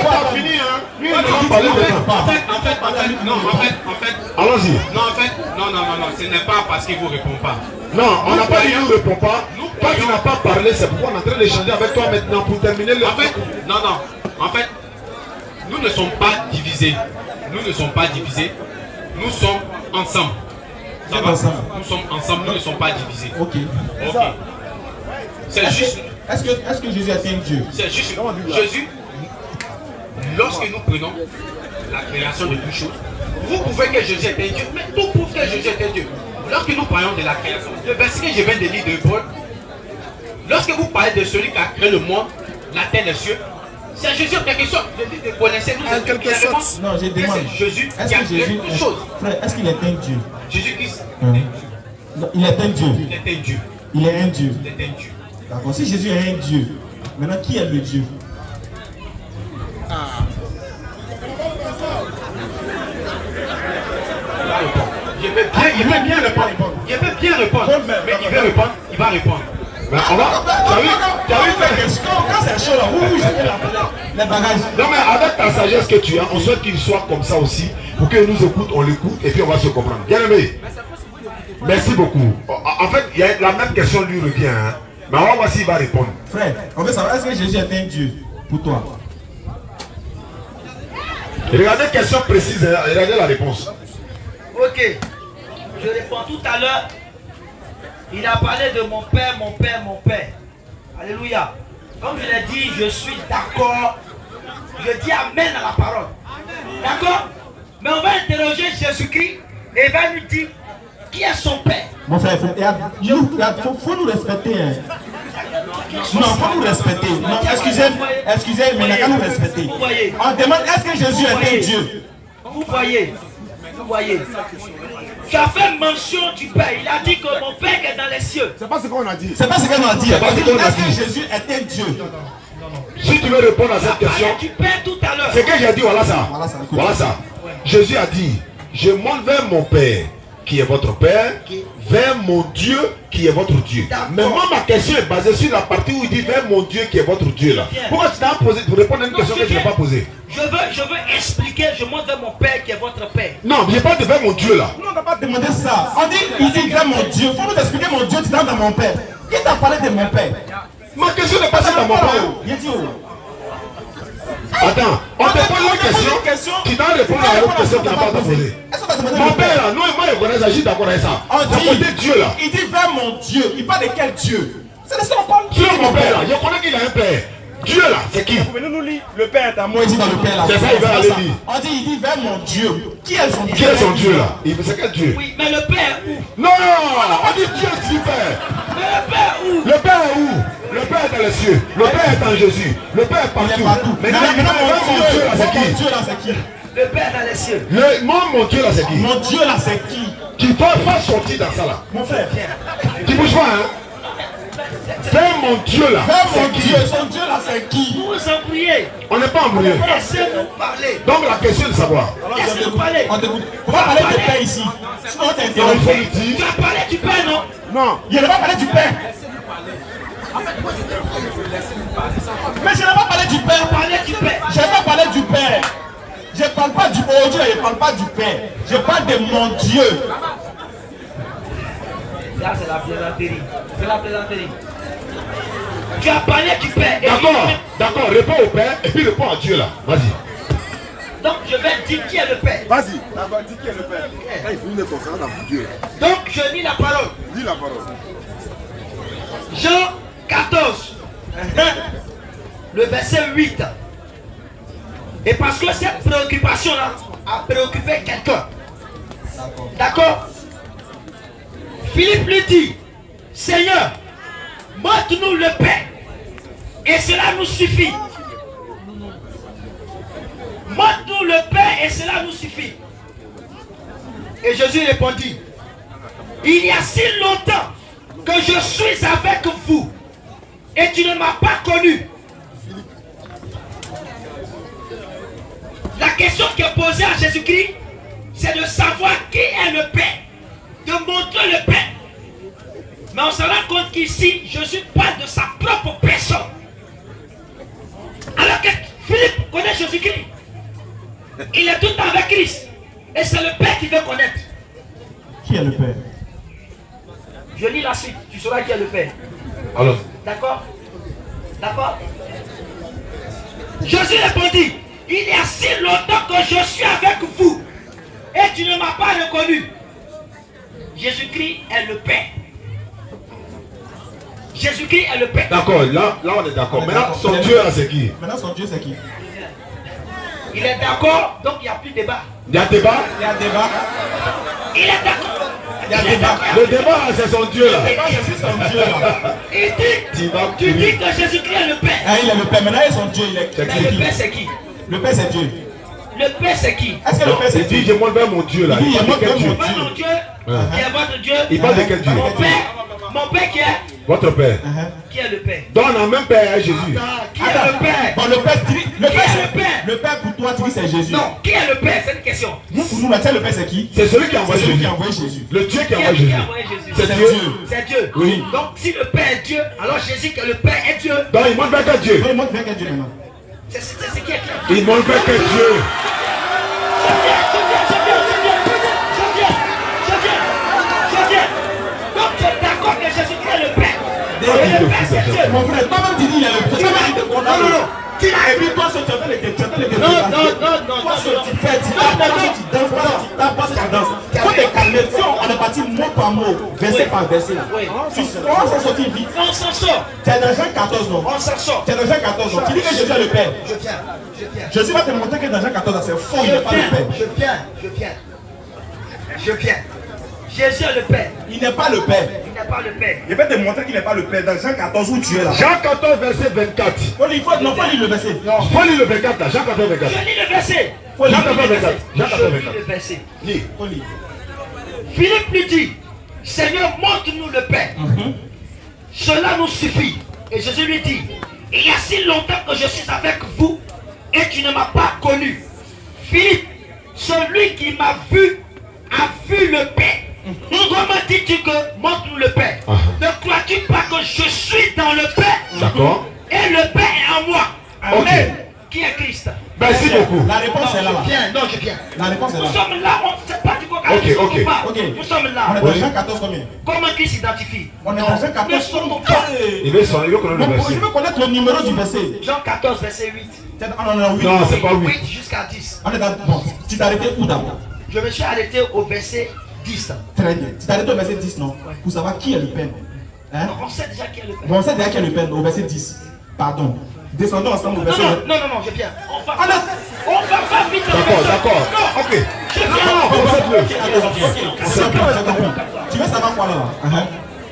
as fini, hein. Lui, il va parler maintenant. en fait, Allons-y. non, ce n'est pas parce qu'il ne vous répond pas. Non, on n'a pas dit nous ne répond pas. Toi, tu n'as pas parlé, c'est pourquoi on est en train d'échanger avec toi maintenant pour terminer le. En fait, nous ne sommes pas divisés. Nous sommes ensemble. Ça va? Ensemble. Nous sommes ensemble, nous ne sommes pas divisés. Ok. Ok. C'est juste. Est-ce que Jésus est un Dieu? C'est juste. Jésus, lorsque nous prenons la création de toutes choses, vous pouvez que Jésus est un Dieu, mais tout prouve que Jésus est un Dieu. Lorsque nous parlons de la création, le verset que je viens de lire de Paul, lorsque vous parlez de celui qui a créé le monde, la terre, les cieux, c'est Jésus en quelque sorte. Vous connaissez nous En quelque sorte. Non, je demande. c'est Jésus Est-ce qui a que créé Jésus toutes choses. Frère, est-ce qu'il est un Dieu? Jésus-Christ Non, il est un Dieu. il est un Dieu. Il est un Dieu. Il est un Dieu. D'accord. Si Jésus est un Dieu, maintenant qui est le Dieu? Il veut bien répondre. Il veut bien répondre. Mais il veut répondre. Il va répondre. Ben, on va. Tu as vu faire. Quand c'est chaud là, vous jetez les bagages. Non, mais avec ta sagesse que tu as, on souhaite qu'il soit comme ça aussi. Pour qu'il nous écoute, on l'écoute et puis on va se comprendre. Bien aimé. Merci beaucoup. En fait, il y a la même question lui revient. Hein. Mais on va voir s'il va répondre. Frère, on veut savoir, est-ce que Jésus est un Dieu pour toi? Regardez question précise, regardez la réponse. Ok. Je réponds tout à l'heure. Il a parlé de mon père, mon père, mon père. Alléluia. Comme je l'ai dit, je suis d'accord. Je dis amen à la parole. D'accord? Mais on va interroger Jésus-Christ et il va nous dire qui est son père. Mon frère, faut nous respecter. Hein. Non, faut nous respecter. Non, excusez, mais il n'y a qu'à nous respecter. On demande, est-ce que Jésus est un Dieu? Vous voyez. Tu as fait mention du Père. Il a dit que mon Père est dans les cieux. C'est pas ce qu'on a dit. C'est pas ce qu'on a dit. Est-ce que Jésus est un Dieu? Si tu veux répondre à cette question, Tu Père tout à l'heure. c'est que j'ai dit, voilà ça. Voilà ça. Jésus a dit, je monte vers mon Père, qui est votre Père, vers mon Dieu, qui est votre Dieu. Mais moi, ma question est basée sur la partie où il dit vers mon Dieu, qui est votre Dieu là. Pourquoi tu t'as posé pour répondre à une question que je n'ai pas posée? Je veux expliquer, je montre vers mon Père qui est votre Père. Non, je n'ai pas de vers mon Dieu là. Nous, on n'a pas demandé ça. On dit, il dit vers mon Dieu. Il faut nous expliquer mon Dieu, tu dans mon Père. Qui t'a parlé de mon Père? Ma question n'est pas sur mon Père. Il dit où? Attends, on te pose une question, tu dois répondre à l'autre question que tu n'as pas posée. Mon Père là, non, moi je connais ça, je suis d'accord avec ça. On dit, Dieu là. il dit vers mon Dieu. Il parle de quel Dieu? C'est le seul qu'on parle. Dieu mon Père là, je connais qu'il a un Père. Dieu là, c'est qui? Nous lit, le Père est à moi, il dit dans le Père là. C'est ça, il va aller lire. On dit, il dit vers mon Dieu. Qui est son Dieu? Qui est son Dieu là? C'est quel Dieu? Oui, mais le Père où? Non, on dit Dieu dit Père. Mais le Père où? Le Père est où? Le Père est dans les cieux. Le Père est en Jésus. Le Père est partout. Mais Maintenant, mon Dieu là, c'est qui? Mon Dieu là, c'est qui? Le Père dans les cieux. Mon Dieu là, c'est qui? Mon Dieu là, c'est qui? Qui doit pas sortir dans ça là. Mon frère. Tu bouges pas, hein? Fais mon Dieu là. Fais mon Dieu, son Dieu là c'est qui? Vous vous embrouillez. On n'est pas embrouillé. Laissez-nous parler. Donc la question est de savoir. Laissez-nous parler. On t'écoute. On va parler du Père ici. Sinon on t'interrompt. Il faut le dire. Tu as parlé du Père, non? Non. Il ne va pas parler du Père. Mais je n'ai pas parlé du Père. Parlez du Père. Je n'ai pas parlé du Père. Je ne parle pas du haut Dieu, je ne parle pas du Père. Je parle de mon Dieu. Là, c'est la plaisanterie. C'est la plaisanterie. Tu as parlé du Père. D'accord, réponds au Père et puis réponds à Dieu là. Vas-y. Donc, je vais dire qui est le Père. Vas-y. D'abord, dis qui est le Père. Quand il finit de ton sang, dans Dieu. Donc, je lis la parole. Dis la parole. Jean 14, le verset 8. Et parce que cette préoccupation-là a préoccupé quelqu'un. D'accord? Philippe lui dit, Seigneur, montre-nous le Père, et cela nous suffit. Montre-nous le Père, et cela nous suffit. Et Jésus répondit, il y a si longtemps que je suis avec vous, et tu ne m'as pas connu. La question qui est posée à Jésus-Christ, c'est de savoir qui est le Père, de montrer le Père. Mais on se rend compte qu'ici, Jésus parle de sa propre personne. Alors que Philippe connaît Jésus-Christ. Il est tout le temps avec Christ. Et c'est le Père qui veut connaître. Qui est le Père? Je lis la suite, tu sauras qui est le Père. Alors. D'accord? D'accord? Jésus répondit, il y a si longtemps que je suis avec vous et tu ne m'as pas reconnu. Jésus-Christ est le Père. Jésus-Christ est le Père. D'accord, là on est d'accord. Maintenant, son Dieu là c'est qui? Maintenant son Dieu c'est qui? Il est d'accord, donc il n'y a plus de débat. Il y a débat? Il y a débat. Il est d'accord. Il y a débat. Le débat c'est son Dieu là. Je suis son Dieu là. Il dit, tu dis que Jésus-Christ est le Père. Ah, il est le Père. Maintenant il est son Dieu. Il est Mais le Père c'est qui? Le Père c'est Dieu. Le Père c'est qui? Est-ce que le Père c'est Il dit Dieu? je montre vers mon Dieu là. Il dit, Il parle de quel Dieu? Moi, mon Dieu, qui est votre Dieu. Il parle de quel Dieu? Mon Père qui est? Votre Père. Qui est le Père? Donc on a même Père Jésus. Qui est le Père? Bon, le Père, Qui est le Père? le Père pour toi, tu dis c'est Jésus. Non, qui est le Père? C'est une question. Nous, pour nous, là, tu sais, le Père c'est qui? C'est celui qui a envoyé C'est celui qui Jésus. a envoyé Jésus. Le Dieu qui Qui a est envoyé qui Jésus. a envoyé Jésus? C'est C'est Dieu. Dieu. C'est Dieu. Oui. Donc si le Père est Dieu, alors Jésus que le Père est Dieu. Donc il montre vers quel Dieu? Donc, il montre vers quel Dieu maintenant? C'est qui est clair. Il montre vers quel Dieu? Je viens. Donc tu es d'accord que Jésus-Christ est le Père. Et le Père c'est Dieu. Mon frère, toi-même tu dis il est le Père. Non. Et puis toi, tu entends les Non. Toi, ce que tu fais, tu danses, tu danses. Il faut te calmer. Si on est parti mot par mot, verset par verset là. Oui. On s'en sortir vite. On s'en sort. Tu es dans Jean 14, non? On s'en sort. Tu es dans Jean 14, non? Tu dis que Jésus est le Père. Je viens. Jésus va te montrer que dans Jean 14, c'est faux, il n'est pas le Père. Je viens. Jésus est le Père. Il n'est pas le Père. Il n'est pas le Père. Je vais te montrer qu'il n'est pas le Père dans Jean 14 où tu es là. Jean 14 verset 24. Faut lire le verset. Faut lire le 24 là. Jean 14 24. Je lis le verset. Jean 14 24. Jean 14 Je lis 24. le verset. Lis. Faut lire. Philippe lui dit, Seigneur, montre-nous le Père. Cela nous suffit. Et Jésus lui dit, il y a si longtemps que je suis avec vous et tu ne m'as pas connu. Philippe, celui qui m'a vu a vu le Père. Comment dis-tu que montre-nous le Père? Ne crois-tu pas que je suis dans le Père? D'accord. Et le Père est en moi. Ok. Qui est Christ? Merci beaucoup. La réponse est là. Je viens. La réponse est Nous là. sommes là, on ne sait pas du quoi. Ok. Nous sommes là. On est dans Jean 14 combien? Comment Christ s'identifie? On est dans Jean 14. Ne sommes pas. Il veut connaître le verset. Je veux connaître le numéro du verset. Jean 14, verset 8. Non, c'est pas 8. 8 jusqu'à 10. On est dans. Bon, tu t'es arrêté où d'abord? Je me suis arrêté au verset 10. Très bien. Tu t'es arrêté au verset 10, non? Pour savoir qui est le Père. Hein? On sait déjà qui est le Père. Bon, on sait déjà qui est le Père au verset 10. Pardon. Descendons ensemble au verset. Non, je viens. On va pas vite. D'accord. Ok. Je viens. Tu veux savoir quoi là?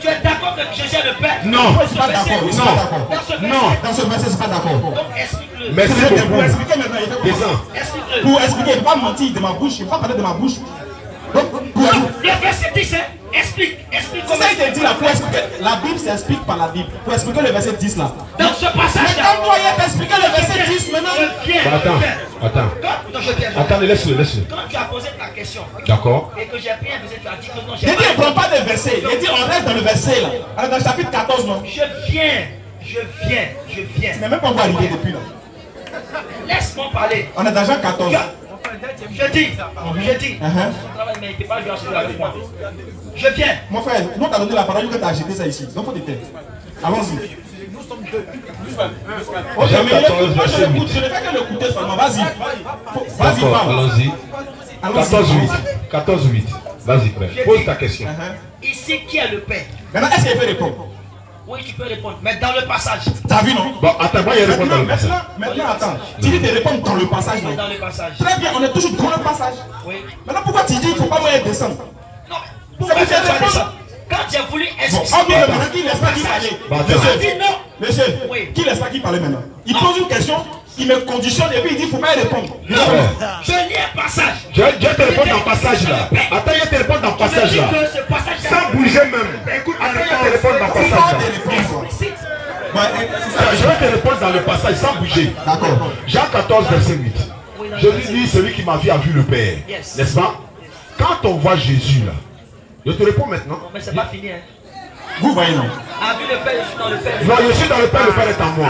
Tu es d'accord que Jésus est le Père? Non. Je suis pas d'accord. Je suis pas d'accord. Non. Dans ce verset, je suis pas d'accord. Donc explique-le. Merci Pour beaucoup. expliquer maintenant, il faut Descends. Explique-le. pour expliquer, il ne faut pas mentir de ma bouche, il ne faut pas parler de ma bouche. Donc, pour Le verset 10, hein? Explique C'est comment. ça qu'il te dit là, pour expliquer. La Bible s'explique par la Bible. Pour expliquer le verset 10 là. Dans ce passage. Mais quand toi, il a expliqué le verset 10 maintenant. Attendez, laisse-le. Quand tu as posé ta question. D'accord. Et que j'ai pris un verset, tu as dit que non, J'ai dit, on ne prend pas de verset. J'ai dit, on reste dans le verset là. On est dans le chapitre 14, non? Je viens. Tu n'es même pas encore arrivé depuis là. Laisse-moi parler. On est dans Jean 14. Je dis. Son travail ne méritait pas de jouer avec moi. Je viens. Mon frère, nous t'as donné la parole que tu as acheté ça ici. Donc faut te taire. Allons-y. Oh, Jean 14, verset 8. Je ne fais que l'écouter seulement. Vas-y. Vas-y, D'accord, parle. allons-y. 14-8. Vas-y, frère. Pose ta question. Ici, qui est le Père? Maintenant, est-ce qu'il peut répondre? Oui, tu peux répondre. Mais dans le passage. T'as vu, non? Bon, attends, moi, il répond dans le passage. Maintenant, attends. Tu dis de répondre dans le passage, non? Dans le passage. Très bien, on est toujours dans le passage. Oui. Maintenant, pourquoi tu dis qu'il ne faut pas moyen descendre? Non, pourquoi tu as fait ça? Quand j'ai voulu expliquer. Ok, maintenant, qui laisse pas qui parler? Monsieur, qui laisse pas qui parler maintenant? Il pose une question, il me conditionne et puis il dit qu'il ne faut pas y répondre. Non, je lis un passage. Je te réponds dans le passage là. Attends, je te réponds dans le passage là. Sans bouger même. Écoute, attends, je te réponds dans le passage là. Je vais te répondre dans le passage sans bouger. D'accord. Jean 14, verset 8. Jésus dit, celui qui m'a vu a vu le Père. N'est-ce pas? Quand on voit Jésus là, je te réponds maintenant. Non, mais c'est pas fini. Hein. Vous voyez non? A vu le Père, je suis dans le Père. Non, je suis dans le Père est en moi.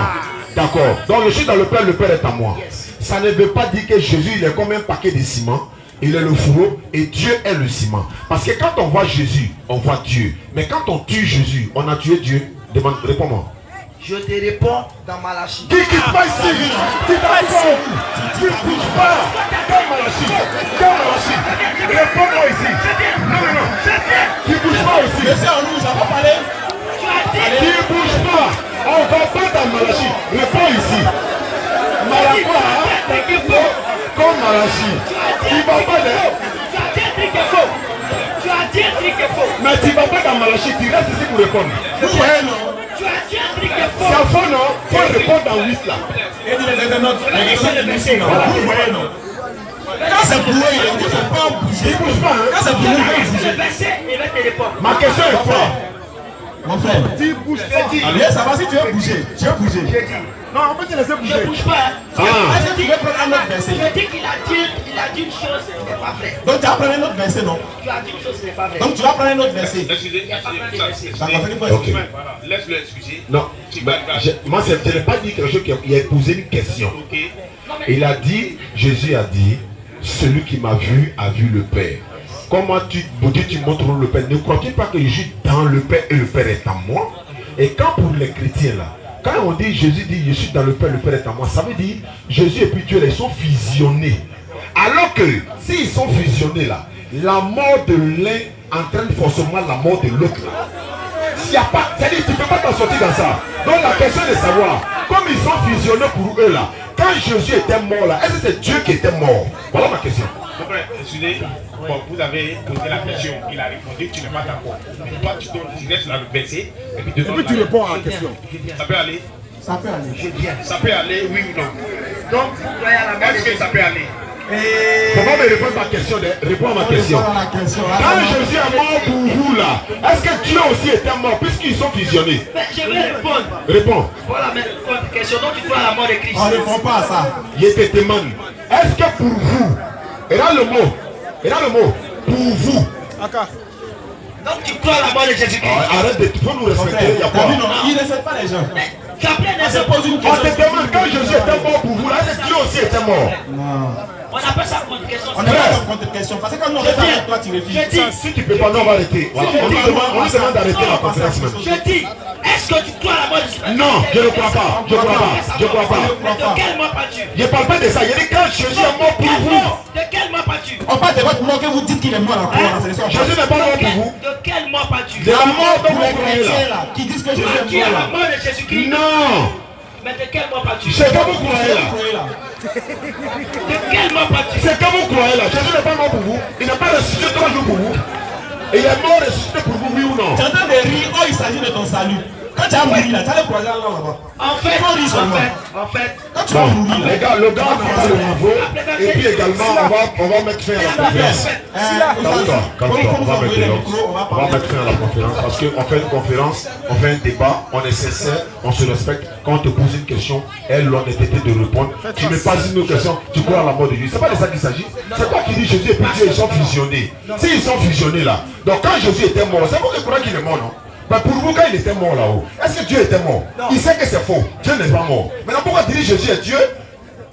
D'accord. Donc je suis dans le Père est en moi. Ça ne veut pas dire que Jésus il est comme un paquet de ciment. Il est le fourreau et Dieu est le ciment. Parce que quand on voit Jésus, on voit Dieu. Mais quand on tue Jésus, on a tué Dieu. Demande, réponds-moi. Je te réponds dans Malachie. Qui quitte pas ici? Qui quitte pas ici? Qui ne bouge pas? Quel Malachie? Réponds-moi ici. Non. Qui bouge pas ici? Monsieur en rouge, ça va parler. Qui ne bouge pas? On va pas dans Malachie. Réponds ici. Malachie, comme Malachie. Tu ne vas pas de... Tu as dit un truc est faux. Mais tu ne vas pas dans Malachie, tu restes ici pour répondre. Tu as dit un truc est faux. C'est faux, non? Il faut répondre dans 8 là. Et dit les internautes, le verset, non? Vous voyez non? Quand c'est pour eux, il ne faut pas bouger. Il ne bouge pas, hein? Quand c'est pour eux, il faut bouger. Le verset, il va te répondre. Ma question est forte. Mon frère, Tu bouges pas. allez, ça va si tu veux bouger. Tu veux bouger. Non, on peut te laisser Je bouger. ne bouge pas. Est-ce que tu veux prendre un autre verset? Je dis qu'il a dit une chose qui n'est pas vraie. Donc tu vas prendre un autre verset, non? Tu as dit une chose qui n'est pas vraie. Donc tu vas prendre un autre verset. Excusez, D'accord, fais-le pas. Ok. laisse-le excuser. Non, moi je n'ai pas dit quelque chose qui a posé une question. Il a dit, Jésus a dit, celui qui m'a vu a vu le Père. Comment tu montres le Père? Ne crois-tu pas que je suis dans le Père et le Père est en moi? Et quand pour les chrétiens là, quand on dit Jésus dit je suis dans le Père est en moi, ça veut dire Jésus et puis Dieu ils sont fusionnés. Alors que s'ils sont fusionnés là, la mort de l'un entraîne forcément la mort de l'autre. S'il n'y a pas, c'est-à-dire tu ne peux pas t'en sortir dans ça. Donc la question est de savoir, comme ils sont fusionnés pour eux là, quand Jésus était mort là, est-ce que c'est Dieu qui était mort? Voilà ma question. Excusez, bon, vous avez posé la question, il a répondu, tu n'es pas d'accord. Mais toi, tu restes là le verset, et puis tu réponds à la question. Ça peut aller? Ça peut aller. Ça peut aller, oui ou non? Donc, est-ce que ça peut aller? Comment me répondre à ma question? Réponds à ma question. Quand Jésus est mort pour vous là, est-ce que Dieu aussi était mort puisqu'ils sont fusionnés? Mais je vais répondre. Réponds. Voilà une question. Donc tu crois à la mort de Christ. On ne répond pas à ça. Je te demande, est-ce que pour vous, et là le mot, pour vous, Donc tu crois à la mort de Jésus-Christ. arrête de faut nous respecter, il y a quoi? Il ne respecte pas les gens. Tu as plein On se d'exemples. pose une On question. te demande quand Jésus était mort pour vous là, est-ce que Dieu aussi était mort? Non. On appelle ça contre question. On n'est pas dans contre-question. Parce que quand nous on répond avec toi, tu Je réfléchis. dis, Si tu peux pas, non, on va arrêter. Voilà. On nous demande d'arrêter la conférence même. je dis, est-ce que tu crois à la mort de Jésus-Christ? Non, je ne crois pas. Je ne crois pas. Je ne crois pas. Mais de quel mort parles-tu? Je ne parle pas de ça. Il dit quand Jésus est mort pour vous. De quel mort parles-tu? On parle de votre mort que vous dites qu'il est mort là. Jésus n'est pas mort pour vous. De quel mort parles-tu? De la mort dont Pour vous les croyez là. chrétiens là, qui disent que Jésus Qui est est mort la là. mort de Jésus-Christ? Non. Mais de quel mort parles-tu? C'est que vous croyez là. De quel mort parles-tu? C'est que vous croyez là. Jésus n'est pas mort pour vous. Il n'a pas ressuscité 3 jours pour vous. Il est mort ressuscité pour vous, oui ou non? Tu es en train de rire, oh il s'agit de ton salut. Quand tu as mouru là, tu as le croisé là-bas. En fait, quand tu vas mourir, les gars, le gars a le niveau. Et puis également, on va mettre fin à la conférence. Calme-toi, on va mettre fin à la conférence. Parce qu'on fait une conférence, on fait un débat, on est sincère, on se respecte. Quand on te pose une question, elle l'honnêteté de répondre. Tu ne mets pas une autre question, tu crois à la mort de Jésus. C'est pas de ça qu'il s'agit. C'est toi qui dis Jésus et puis Dieu, ils sont fusionnés. Si ils sont fusionnés là, donc quand Jésus était mort, c'est pour que croire qu'il est mort, non? Mais pour vous, quand il était mort là-haut, est-ce que Dieu était mort? Il sait que c'est faux. Dieu n'est pas mort. Maintenant, pourquoi dire Jésus est Dieu?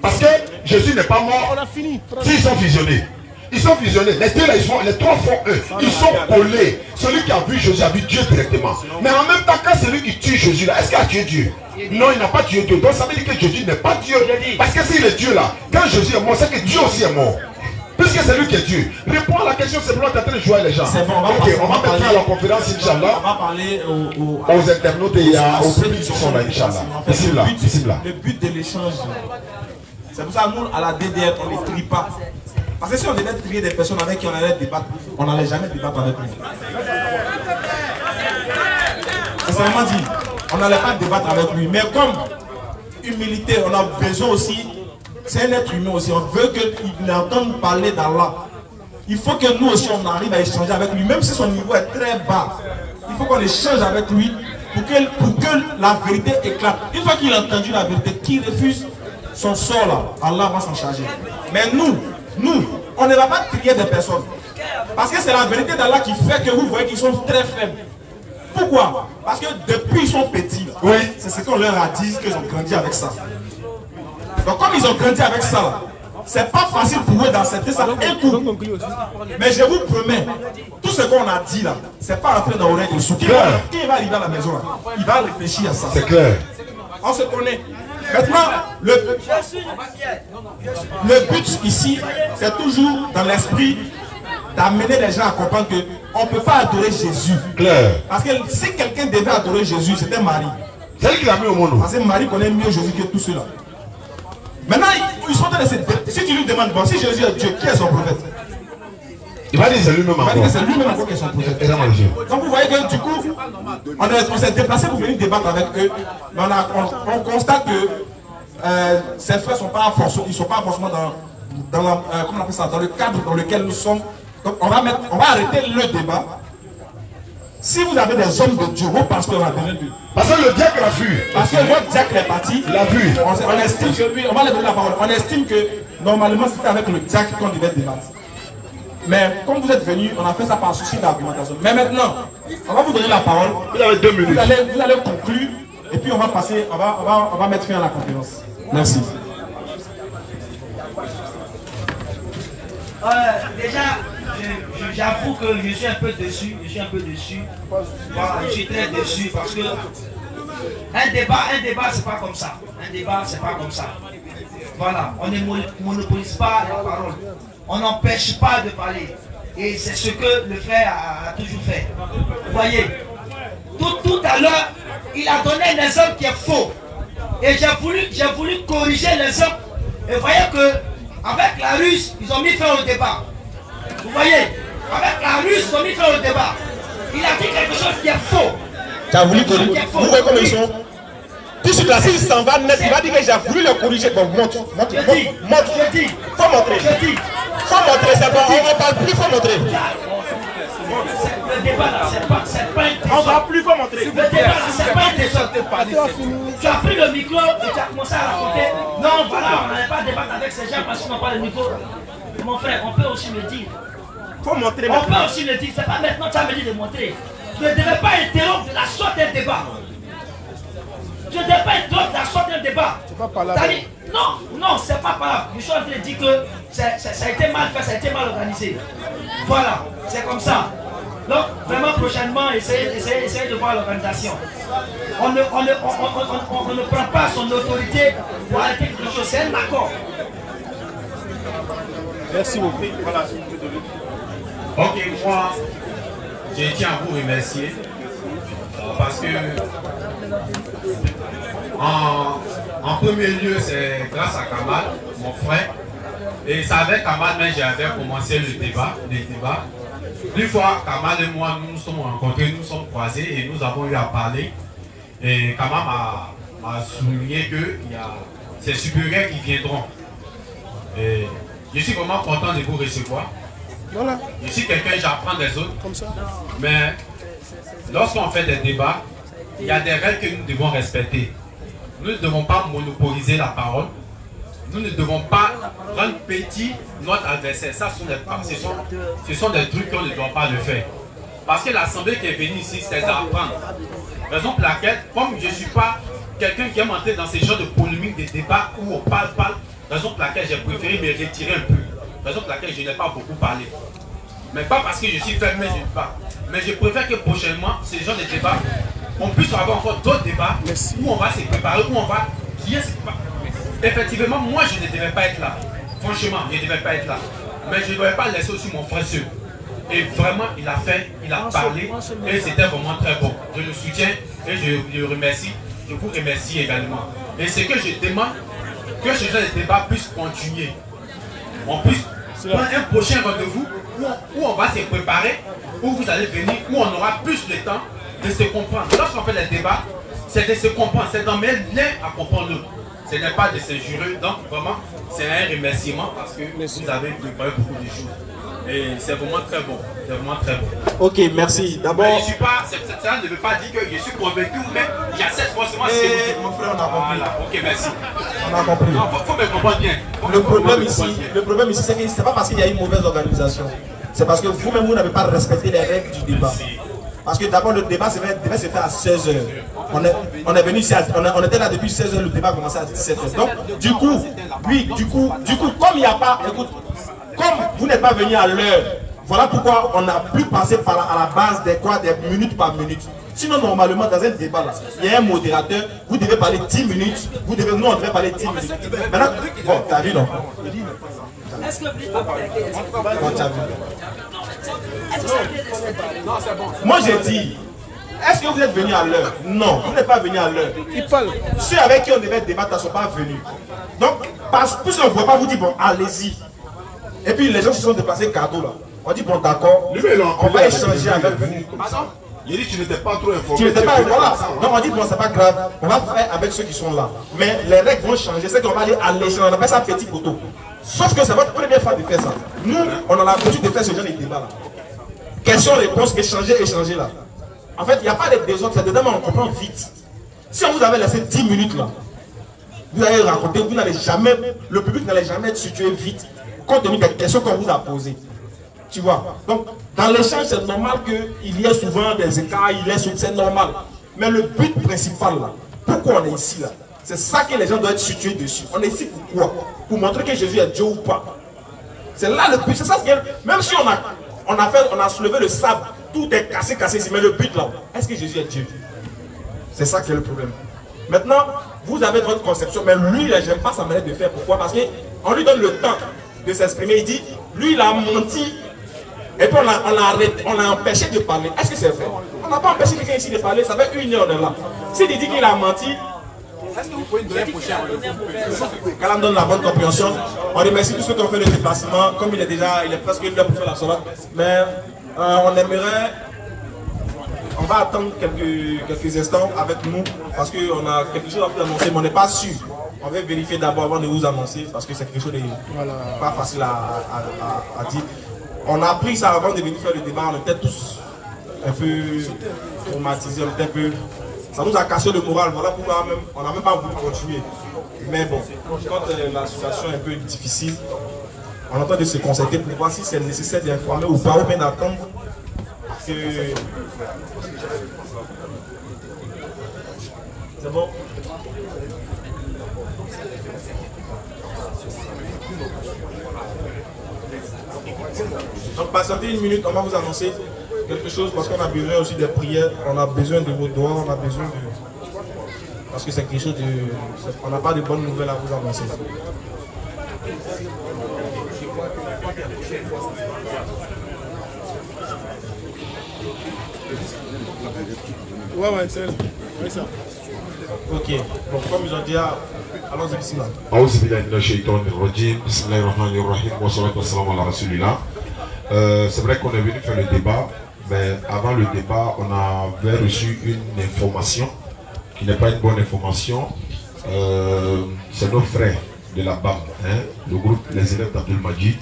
Parce que Jésus n'est pas mort. On a fini. S'ils sont fusionnés. Ils sont fusionnés. Les deux là, les trois font eux. Ils sont collés. Celui qui a vu Jésus a vu Dieu directement. Mais en même temps, quand celui qui tue Jésus là, est-ce qu'il a tué Dieu? Non, il n'a pas tué Dieu. Donc ça veut dire que Jésus n'est pas Dieu. Parce que s'il est Dieu là, quand Jésus est mort, c'est que Dieu aussi est mort. Puisque c'est lui qui est Dieu. Réponds à la question, c'est pour tu es en train de jouer les gens. C'est bon, on va mettre fin à la conférence, Inch'Allah. On va parler aux internautes et aux publics qui sont là, Inch'Allah. Le but de l'échange, c'est pour ça que nous, à la DDR, on ne trie pas. Parce que si on devait trier des personnes avec qui on allait débattre, on n'allait jamais débattre avec lui. C'est vraiment dit, on n'allait pas débattre avec lui. Mais comme humilité, on a besoin aussi. C'est un être humain aussi, on veut qu'il entende parler d'Allah. Il faut que nous aussi on arrive à échanger avec lui, même si son niveau est très bas. Il faut qu'on échange avec lui pour que la vérité éclate. Une fois qu'il a entendu la vérité, qu'il refuse son sort là, Allah va s'en charger. Mais nous, on ne va pas trier des personnes. Parce que c'est la vérité d'Allah qui fait que vous voyez qu'ils sont très faibles. Pourquoi? Parce que depuis ils sont petits, oui, c'est ce qu'on leur a dit, qu'ils ont grandi avec ça. Donc comme ils ont grandi avec ça, c'est pas facile pour eux d'accepter ça un coup. Mais je vous promets, tout ce qu'on a dit là, c'est pas entré dans l'oreille de sous. Qui va arriver à la maison là, il va réfléchir à ça. C'est clair. On se connaît. Maintenant, le but ici, c'est toujours dans l'esprit d'amener les gens à comprendre qu'on ne peut pas adorer Jésus. Clair. Parce que si quelqu'un devait adorer Jésus, c'était Marie. C'est lui qui l'a mis au monde. Parce que Marie connaît mieux Jésus que tous ceux-là. Maintenant, ils sont dans ces... Si tu lui demandes, bon, si Jésus est Dieu, qui est son prophète? Il va dire c'est lui-même encore. Il va dire que c'est lui-même encore qui est son prophète. Donc vous voyez que du coup, on s'est déplacé pour venir débattre avec eux. Mais on constate que ces frères sont pas forcément, ils ne sont pas forcément dans le cadre dans lequel nous sommes. Donc on va arrêter le débat. Si vous avez des hommes de Dieu, vos pasteurs ont besoin d'eux. Parce que le diacre l'a vu. Parce que votre diacre est parti. Il l'a vu. On estime que lui, on va lui donner la parole. On estime que normalement c'était avec le diacre qu'on devait débattre. Mais comme vous êtes venus, on a fait ça par souci d'argumentation. Mais maintenant, on va vous donner la parole. Vous avez 2 minutes. Vous allez conclure et puis on va passer, on va mettre fin à la conférence. Merci. Déjà, j'avoue que je suis un peu déçu. Voilà, je suis très déçu parce que un débat c'est pas comme ça. Un débat c'est pas comme ça. Voilà, on ne monopolise pas la parole. On n'empêche pas de parler. Et c'est ce que le frère a toujours fait. Vous voyez, tout à l'heure, il a donné un exemple qui est faux. Et j'ai voulu corriger l'exemple. Et vous voyez que avec la Russe, ils ont mis fin au débat. Vous voyez, avec la Russe, ils ont mis fin au débat. Il a dit quelque chose qui est faux. Tu as voulu corriger. Vous voyez comment ils sont. Tout ce là, s'il s'en va net, il va dire que j'ai voulu le corriger. Bon, montre. Je dis. Faut montrer. Faut montrer, c'est bon. On ne parle plus, faut montrer. Le débat là, c'est pas une On va plus, faut montrer. Le débat là, c'est pas une question. Tu as pris le micro et tu as commencé à raconter. Non, voilà, on n'allait pas débattre avec ces gens parce qu'on n'a pas le micro. Mon frère, on peut aussi le dire. Faut montrer. On peut aussi le dire. C'est pas maintenant que tu as me dit de montrer. Tu ne devais pas interrompre de la sorte d'un débat. Tu ne devais pas interrompre de la sorte d'un débat. C'est pas par là. Non, c'est pas par là. Je suis en train de dire que ça a été mal fait, ça a été mal organisé. Voilà, c'est comme ça. Donc, vraiment, prochainement, essayez de voir l'organisation. On ne prend pas son autorité pour arrêter quelque chose. C'est un accord. Merci beaucoup. Voilà. Ok, moi, je tiens à vous remercier parce que en premier lieu, c'est grâce à Kamal, mon frère. Et c'est avec Kamal que j'avais commencé le débat. Une fois, Kamal et moi, nous nous sommes rencontrés, nous sommes croisés et nous avons eu à parler. Et Kama m'a souligné que il y a ces supérieurs qui viendront. Et je suis vraiment content de vous recevoir. Voilà. Je suis quelqu'un, j'apprends des autres. Comme ça. Mais lorsqu'on fait des débats, il y a des règles que nous devons respecter. Nous ne devons pas monopoliser la parole. Nous ne devons pas rendre petit notre adversaire. Ça, ce sont des trucs qu'on ne doit pas le faire. Parce que l'Assemblée qui est venue ici, c'est d'apprendre. Raison pour laquelle, comme je ne suis pas quelqu'un qui aime entrer dans ces genres de polémiques, des débats où on parle, raison pour laquelle j'ai préféré me retirer un peu. Raison pour laquelle je n'ai pas beaucoup parlé. Mais pas parce que je suis fermé, je ne pas. Mais je préfère que prochainement, ces genres de débats, on puisse avoir encore d'autres débats où on va se préparer, où on va dire. Effectivement, moi je ne devais pas être là. Franchement, je ne devais pas être là. Mais je ne devais pas laisser aussi mon frère seul. Et vraiment, il a fait, il a parlé. Et c'était vraiment très bon. Je le soutiens et je le remercie. Je vous remercie également. Et ce que je demande, que ce genre de débat puisse continuer. On puisse prendre un prochain rendez-vous où on va se préparer, où vous allez venir, où on aura plus le temps de se comprendre. Lorsqu'on fait les débats, c'est de se comprendre, c'est d'en mettre l'un à comprendre l'autre. Ce n'est pas de s'injurer, donc vraiment, c'est un remerciement parce que vous avez préparé beaucoup de choses. Et c'est vraiment très bon, c'est vraiment très bon. Ok, merci. D'abord... Je suis pas, ça ne veut pas dire que je suis convaincu, mais j'accepte forcément ce que vous dites. Mon frère, on a compris. Voilà, ok, merci. On a compris. Non, faut me comprendre bien. Le problème ici, c'est que ce n'est pas parce qu'il y a une mauvaise organisation. C'est parce que vous-même, vous n'avez pas respecté les règles du débat. Parce que d'abord, le débat se fait à 16h. On est venu ici, on était là depuis 16h, le débat a commencé à 17h. Donc, du coup, comme il n'y a pas, écoute, comme vous n'êtes pas venu à l'heure, voilà pourquoi on a pu passer à la base des minutes par minute. Sinon, normalement, dans un débat, là, il y a un modérateur, vous devez parler 10 minutes, nous, on devait parler 10 minutes. Maintenant, bon, t'as vu, non? Est-ce que vous Moi, j'ai dit, est-ce que vous êtes venu à l'heure? Non, vous n'êtes pas venu à l'heure. Ceux avec qui on devait débattre ne sont pas venus. Donc, puisqu'on ne voit pas, vous dit, bon, allez-y. Et puis, les gens se sont déplacés cadeau là. On dit, bon, d'accord, on va échanger avec vous. Il dit, tu n'étais pas trop informé. Tu n'étais pas, voilà. Donc, on dit, bon, c'est pas grave, on va faire avec ceux qui sont là. Mais les règles vont changer, c'est qu'on va aller à l'échange, on appelle ça petit poteau. Sauf que c'est votre première fois de faire ça. Nous, on a l'habitude de faire ce genre de débat là. Questions-réponses, échanger là. En fait, il n'y a pas de désordre, c'est dedans, on comprend vite. Si on vous avait laissé 10 minutes là, vous allez raconter, vous n'allez jamais, le public n'allait jamais être situé vite, compte tenu des questions qu'on vous a posées. Tu vois. Donc, dans l'échange, c'est normal qu'il y ait souvent des écarts, c'est normal. Mais le but principal là, pourquoi on est ici là, c'est ça que les gens doivent être situés dessus. On est ici pourquoi? Pour montrer que Jésus est Dieu ou pas. C'est là le but, c'est ça. Même si on a soulevé le sable, tout est cassé ici, mais le but là, est-ce que Jésus est Dieu? C'est ça qui est le problème. Maintenant, vous avez votre conception, mais lui, il n'aime pas sa manière de faire. Pourquoi? Parce qu'on lui donne le temps de s'exprimer. Il dit, lui, il a menti. Et puis on l'a empêché de parler. Est-ce que c'est vrai? On n'a pas empêché quelqu'un ici de parler, ça fait 1 heure de là. S'il dit qu'il a menti, est-ce que vous pouvez nous donner un prochain rendez-vous? Quand on donne la bonne compréhension, on remercie tous ceux qui ont fait le déplacement. Comme il est presque 1 heure pour faire la salade. Mais on aimerait, on va attendre quelques instants avec nous parce qu'on a quelque chose à vous annoncer, mais on n'est pas sûr. On va vérifier d'abord avant de vous annoncer parce que c'est quelque chose de pas facile à dire. On a appris ça avant de venir faire le débat, on était tous un peu traumatisés, on était un peu... Ça nous a cassé le moral, voilà pourquoi même, on n'a même pas voulu continuer. Mais bon, quand la situation est un peu difficile, on est en train de se concerter pour voir si c'est nécessaire d'informer ou pas, ou bien d'attendre que... C'est bon? Donc patientez 1 minute, on va vous annoncer quelque chose parce qu'on a besoin aussi des prières, on a besoin de vos doigts, on a besoin de... Parce que c'est quelque chose de... On n'a pas de bonnes nouvelles à vous annoncer. Ouais, c'est ça. Ok, bon, comme ils ont dit, allons-y, bismillah. C'est vrai qu'on est venu faire le débat, mais avant le débat, on avait reçu une information qui n'est pas une bonne information. C'est nos frères de la BAM, hein, le groupe Les élèves d'Abdul Majid.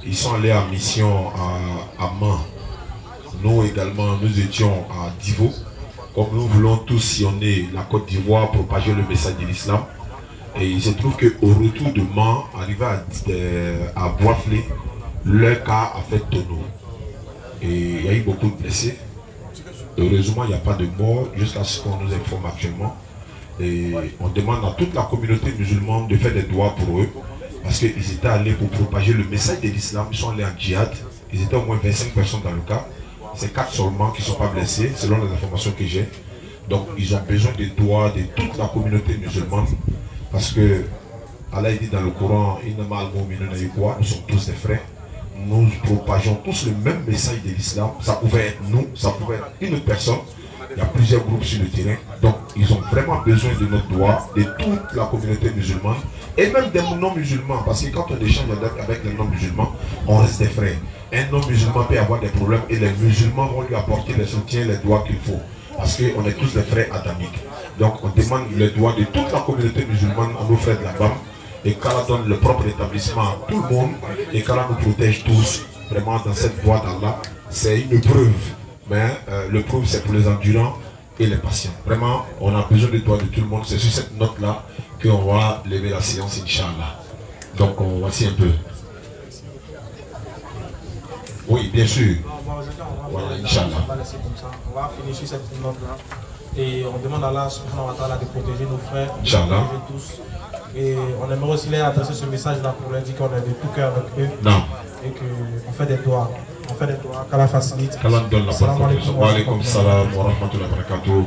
Ils sont allés en mission à Man. Nous également, nous étions à Divo. Comme nous voulons tous sillonner la Côte d'Ivoire, propager le message de l'islam. Et il se trouve qu'au retour de Man, arrivé à Boisflé, leur cas a fait tonneau. Et il y a eu beaucoup de blessés. Heureusement, il n'y a pas de mort jusqu'à ce qu'on nous informe actuellement. Et on demande à toute la communauté musulmane de faire des doigts pour eux. Parce qu'ils étaient allés pour propager le message de l'islam. Ils sont allés en djihad. Ils étaient au moins 25 personnes dans le cas. C'est 4 seulement qui ne sont pas blessés, selon les informations que j'ai. Donc, ils ont besoin des doigts de toute la communauté musulmane. Parce que, Allah dit dans le Coran, nous sommes tous des frères. Nous propageons tous le même message de l'islam. Ça pouvait être nous, ça pouvait être une autre personne. Il y a plusieurs groupes sur le terrain. Donc, ils ont vraiment besoin de notre doigt, de toute la communauté musulmane. Et même des non-musulmans. Parce que quand on échange avec les non-musulmans, on reste des frères. Un non-musulman peut avoir des problèmes et les musulmans vont lui apporter le soutien, les doigts qu'il faut. Parce qu'on est tous des frères adamiques. Donc, on demande les doigts de toute la communauté musulmane à nos frères de la BAM. Et qu'Allah donne le propre établissement à tout le monde. Et qu'Allah nous protège tous. Vraiment, dans cette voie d'Allah, c'est une preuve. Mais le preuve, c'est pour les endurants et les patients. Vraiment, on a besoin des doigts de tout le monde. C'est sur cette note-là qu'on va lever la séance, Inch'Allah. Donc, voici un peu. Oui, bien sûr. Voilà, Inch'Allah. On va laisser comme ça. On va finir sur cette note-là. Et on demande à Allah subhanahu wa ta'ala de protéger nos frères, de protéger tous. Et on aimerait aussi leur adresser ce message-là pour leur dire qu'on est de tout cœur avec eux. Non. Et qu'on fait des doigts. On fait des doigts. Qu'Allah facilite. Qu'Allah donne la bonne compréhension. Wa alaykum salam wa rahmatullahi wa barakatuh.